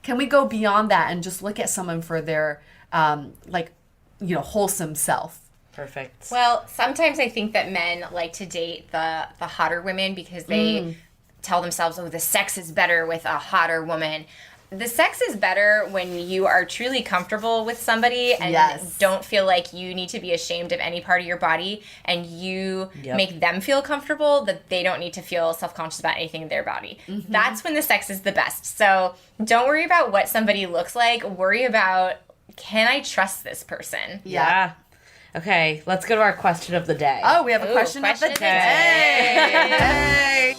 can we go beyond that and just look at someone for their wholesome self? Perfect. Well, sometimes I think that men like to date the hotter women because they tell themselves, oh, the sex is better with a hotter woman. The sex is better when you are truly comfortable with somebody and don't feel like you need to be ashamed of any part of your body, and you make them feel comfortable that they don't need to feel self-conscious about anything in their body. Mm-hmm. That's when the sex is the best. So don't worry about what somebody looks like. Worry about, can I trust this person? Yeah. Okay, let's go to our question of the day. Oh, we have a question of the day.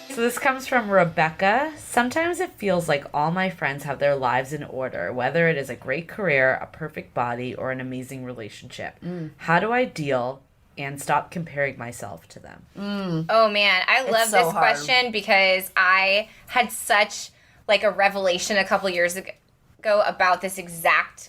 So this comes from Rebecca. Sometimes it feels like all my friends have their lives in order, whether it is a great career, a perfect body, or an amazing relationship. How do I deal and stop comparing myself to them? Oh man, I love so this question because I had such a revelation a couple years ago about this exact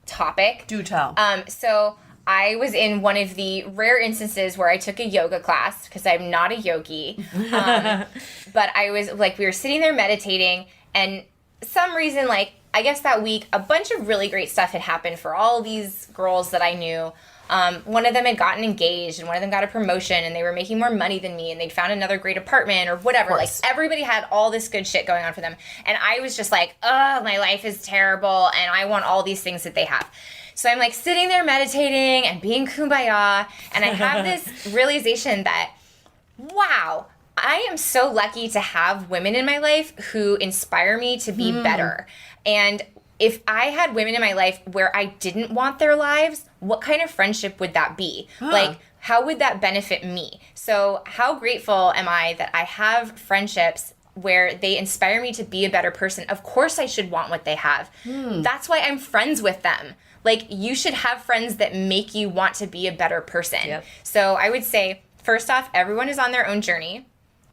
topic. Do tell. So I was in one of the rare instances where I took a yoga class because I'm not a yogi. But I was we were sitting there meditating, and some reason, I guess that week, a bunch of really great stuff had happened for all these girls that I knew. One of them had gotten engaged, and one of them got a promotion, and they were making more money than me, and they'd found another great apartment or whatever. Everybody had all this good shit going on for them. And I was just my life is terrible, and I want all these things that they have. So I'm sitting there meditating and being kumbaya, and I have this realization that, wow, I am so lucky to have women in my life who inspire me to be better. And if I had women in my life where I didn't want their lives, what kind of friendship would that be? How would that benefit me? So how grateful am I that I have friendships where they inspire me to be a better person? Of course I should want what they have. That's why I'm friends with them. You should have friends that make you want to be a better person. Yep. So I would say, first off, everyone is on their own journey.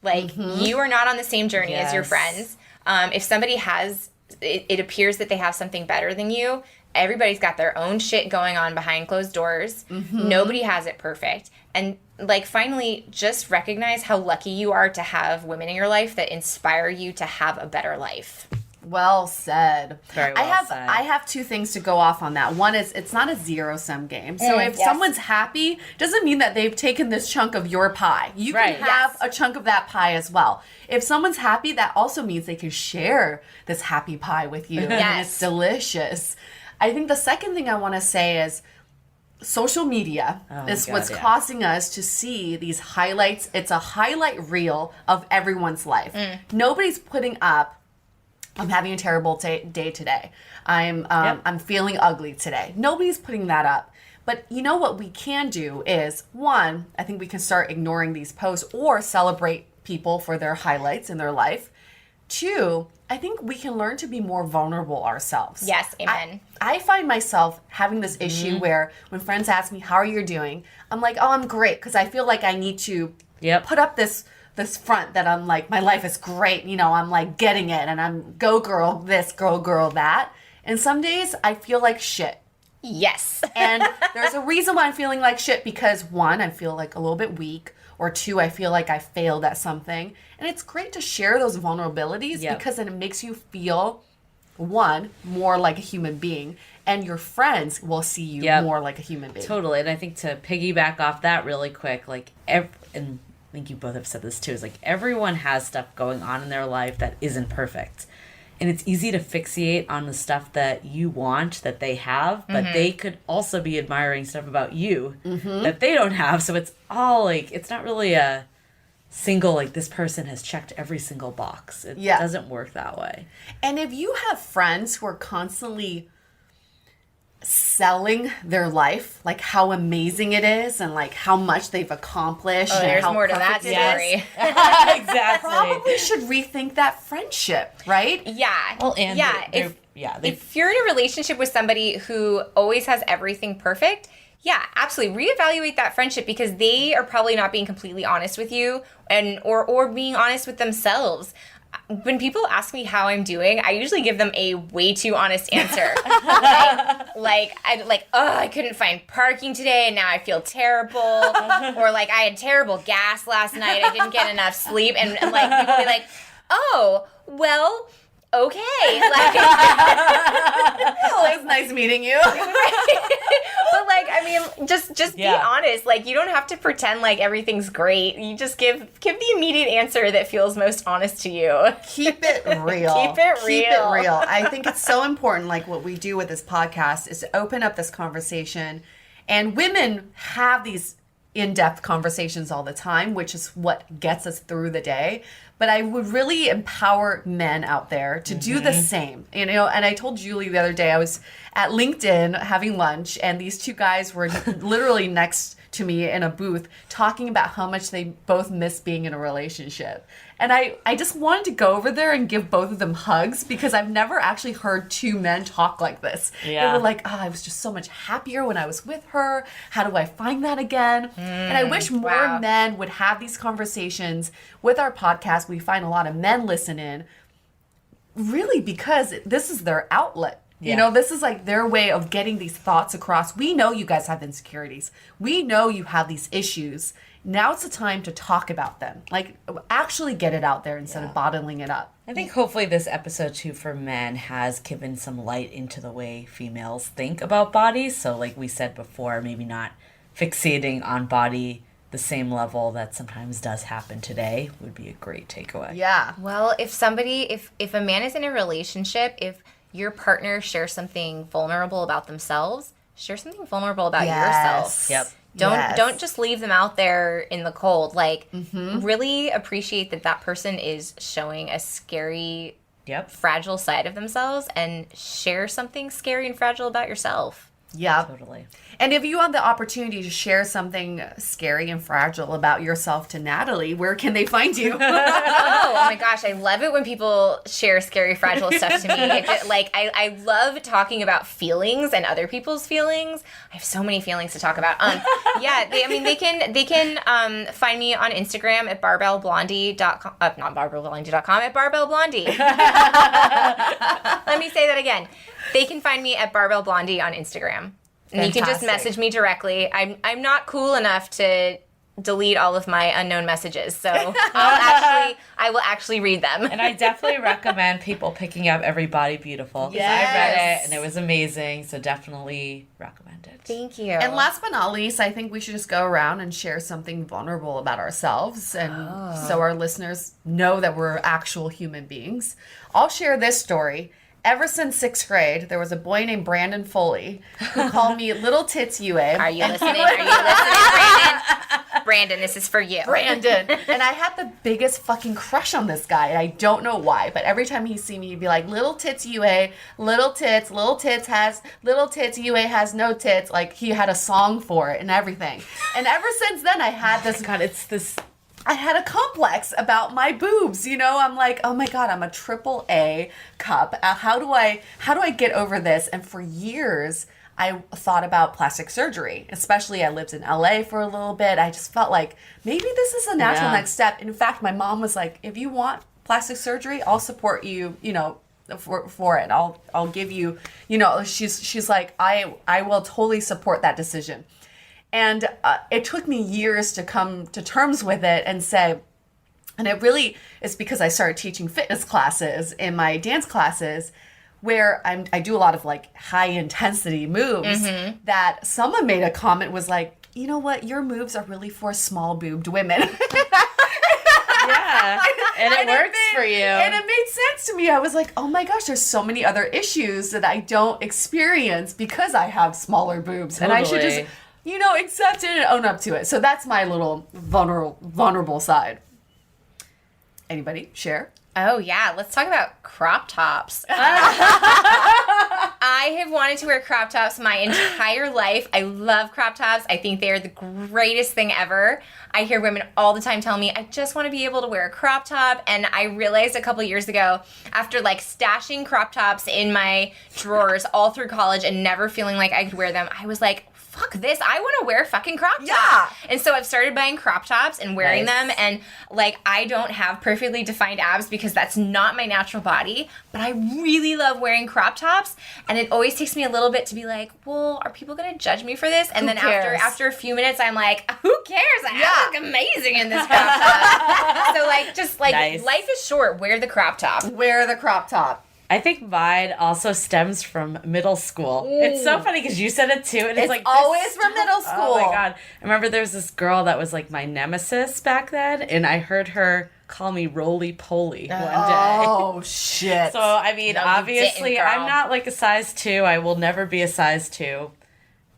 You are not on the same journey as your friends. If somebody has, it appears that they have something better than you, everybody's got their own shit going on behind closed doors. Nobody has it perfect. And finally, just recognize how lucky you are to have women in your life that inspire you to have a better life. Well said. Very well said. I have two things to go off on that. One is, it's not a zero-sum game. So if someone's happy, doesn't mean that they've taken this chunk of your pie. You can have a chunk of that pie as well. If someone's happy, that also means they can share this happy pie with you. And it's delicious. I think the second thing I want to say is, social media is what's causing us to see these highlights. It's a highlight reel of everyone's life. Nobody's putting up, I'm having a terrible day today. I'm feeling ugly today. Nobody's putting that up. But you know what we can do is, one, I think we can start ignoring these posts or celebrate people for their highlights in their life. Two, I think we can learn to be more vulnerable ourselves. Yes, amen. I find myself having this issue where when friends ask me, how are you doing? I'm like, oh, I'm great, because I feel like I need to put up this front that I'm my life is great. I'm getting it, and I'm go girl this, go girl that. And some days I feel like shit. Yes. And there's a reason why I'm feeling like shit, because one, I feel a little bit weak, or two, I feel like I failed at something. And it's great to share those vulnerabilities because then it makes you feel, one, more like a human being, and your friends will see you more like a human being. Totally. And I think to piggyback off that really quick, and I think you both have said this too, is everyone has stuff going on in their life that isn't perfect. And it's easy to fixate on the stuff that you want, that they have, but they could also be admiring stuff about you that they don't have. So it's all it's not really a single, this person has checked every single box. It doesn't work that way. And if you have friends who are constantly selling their life, how amazing it is and how much they've accomplished. Oh, and there's how more to that story. Exactly. Probably should rethink that friendship, right? Yeah. Well, and if you're in a relationship with somebody who always has everything perfect, absolutely reevaluate that friendship, because they are probably not being completely honest with you or being honest with themselves. when people ask me how I'm doing, I usually give them a way too honest answer. I couldn't find parking today and now I feel terrible. Or like, I had terrible gas last night. I didn't get enough sleep. And like, people be like, oh, well, okay. Like, well, it was nice meeting you. But like, I mean, just be honest. Like, you don't have to pretend like everything's great. You just give the immediate answer that feels most honest to you. Keep it real. Keep it real. I think it's so important, like what we do with this podcast, is to open up this conversation. And women have these in-depth conversations all the time, which is what gets us through the day. But I would really empower men out there to do the same. You know, and I told Julie the other day, I was at LinkedIn having lunch, and these two guys were literally next to me in a booth talking about how much they both miss being in a relationship. And I just wanted to go over there and give both of them hugs, because I've never actually heard two men talk like this. Yeah. They were like, oh, I was just so much happier when I was with her. How do I find that again? And I wish more men would have these conversations with our podcast. We find a lot of men listen in, really, because this is their outlet. You know, this is like their way of getting these thoughts across. We know you guys have insecurities. We know you have these issues. Now it's the time to talk about them. Like, actually get it out there instead of bottling it up. I think hopefully this episode too for men has given some light into the way females think about bodies. So like we said before, maybe not fixating on body the same level that sometimes does happen today would be a great takeaway. Yeah. Well, if a man is in a relationship, if your partner shares something vulnerable about themselves, share something vulnerable about yourself. Yep. Don't just leave them out there in the cold. Like, really appreciate that person is showing a scary, fragile side of themselves, and share something scary and fragile about yourself. Yeah. Totally. And if you have the opportunity to share something scary and fragile about yourself to Natalie, where can they find you? Oh my gosh, I love it when people share scary, fragile stuff to me. I love talking about feelings and other people's feelings. I have so many feelings to talk about. They can find me on Instagram at barbellblondie.com. Not barbellblondie.com, at barbellblondie. Let me say that again. They can find me at barbellblondie on Instagram. And you can just message me directly. I'm not cool enough to delete all of my unknown messages, so I will actually read them. And I definitely recommend people picking up Everybody Beautiful. Because I read it and it was amazing, so definitely recommend it. Thank you. And last but not least, I think we should just go around and share something vulnerable about ourselves, and so our listeners know that we're actual human beings. I'll share this story. Ever since 6th grade, there was a boy named Brandon Foley who called me Little Tits UA. Are you listening? Brandon? Brandon, this is for you. Brandon. And I had the biggest fucking crush on this guy, and I don't know why, but every time he'd see me, he'd be like, Little Tits UA, Little Tits UA has no tits. Like, he had a song for it and everything. And ever since then, I had this... God, it's this... I had a complex about my boobs, you know? I'm like, oh my God, I'm a AAA cup. How do I get over this? And for years, I thought about plastic surgery. Especially, I lived in LA for a little bit. I just felt like maybe this is a natural next step. In fact, my mom was like, if you want plastic surgery, I'll support you, you know, for it. I'll give you, you know, she's like, I will totally support that decision. And it took me years to come to terms with it and say, and it really is because I started teaching fitness classes in my dance classes, where I do a lot of like high intensity moves, that someone made a comment was like, you know what, your moves are really for small boobed women. Yeah, and it works for you. And it made sense to me. I was like, oh my gosh, there's so many other issues that I don't experience because I have smaller boobs. Totally. And I should just... you know, accept it and own up to it. So that's my little vulnerable side. Anybody share? Oh, yeah. Let's talk about crop tops. I have wanted to wear crop tops my entire life. I love crop tops. I think they are the greatest thing ever. I hear women all the time tell me, I just want to be able to wear a crop top. And I realized a couple years ago, after like stashing crop tops in my drawers all through college and never feeling like I could wear them, I was like, fuck this. I want to wear fucking crop tops. Yeah. And so I've started buying crop tops and wearing them. And like, I don't have perfectly defined abs because that's not my natural body, but I really love wearing crop tops. And it always takes me a little bit to be like, well, are people going to judge me for this? And then after a few minutes, I'm like, who cares? I look amazing in this crop top. So like, just like, life is short. Wear the crop top. Wear the crop top. I think mine also stems from middle school. Ooh. It's so funny because you said it too, and it's like always from middle school. Oh my god! I remember there was this girl that was like my nemesis back then, and I heard her call me roly poly one day. Oh shit! So I mean, No, obviously, I'm not like a size 2. I will never be a size 2,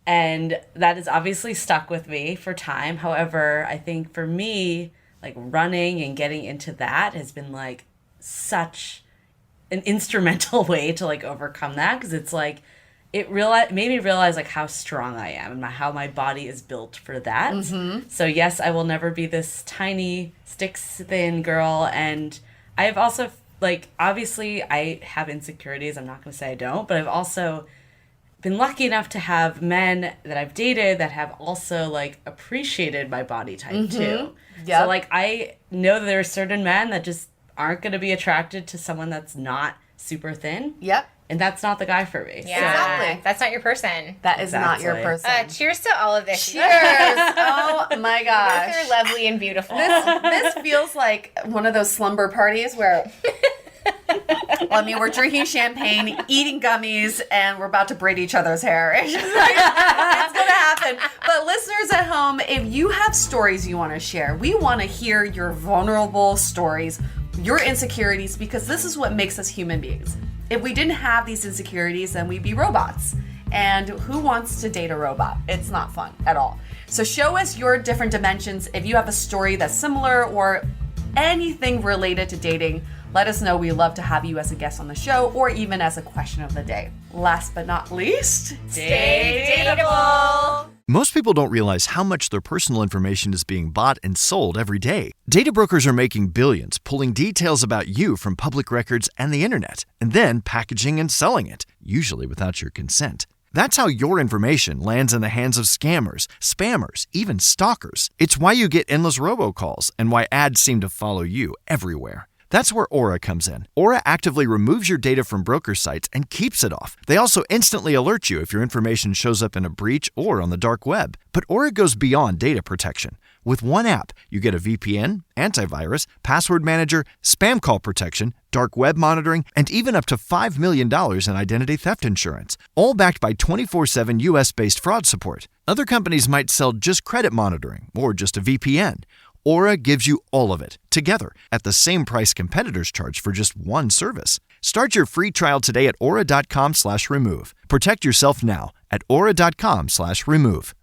and that has obviously stuck with me for time. However, I think for me, like running and getting into that has been like such an instrumental way to like overcome that, because it's like it made me realize like how strong I am and how my body is built for that. Mm-hmm. So yes, I will never be this tiny sticks thin girl, and I've also like obviously I have insecurities. I'm not going to say I don't, but I've also been lucky enough to have men that I've dated that have also like appreciated my body type too. Yep. So like I know that there are certain men that just aren't going to be attracted to someone that's not super thin. Yep. And that's not the guy for me. Yeah, Exactly. That's not your person. That is not your person. Cheers to all of this. Cheers! Oh my You gosh. guys are lovely and beautiful. This feels like one of those slumber parties where I mean, we're drinking champagne, eating gummies, and we're about to braid each other's hair. It's just like, it's going to happen. But listeners at home, if you have stories you want to share, we want to hear your vulnerable stories, your insecurities, because this is what makes us human beings. If we didn't have these insecurities, then we'd be robots. And who wants to date a robot? It's not fun at all. So show us your different dimensions. If you have a story that's similar or anything related to dating, let us know. We love to have you as a guest on the show or even as a question of the day. Last but not least, Stay dateable. Most people don't realize how much their personal information is being bought and sold every day. Data brokers are making billions pulling details about you from public records and the internet, and then packaging and selling it, usually without your consent. That's how your information lands in the hands of scammers, spammers, even stalkers. It's why you get endless robocalls and why ads seem to follow you everywhere. That's where Aura comes in. Aura actively removes your data from broker sites and keeps it off. They also instantly alert you if your information shows up in a breach or on the dark web. But Aura goes beyond data protection. With one app, you get a VPN, antivirus, password manager, spam call protection, dark web monitoring, and even up to $5 million in identity theft insurance. All backed by 24/7 US-based fraud support. Other companies might sell just credit monitoring or just a VPN. Aura gives you all of it, together, at the same price competitors charge for just one service. Start your free trial today at aura.com/remove. Protect yourself now at aura.com/remove.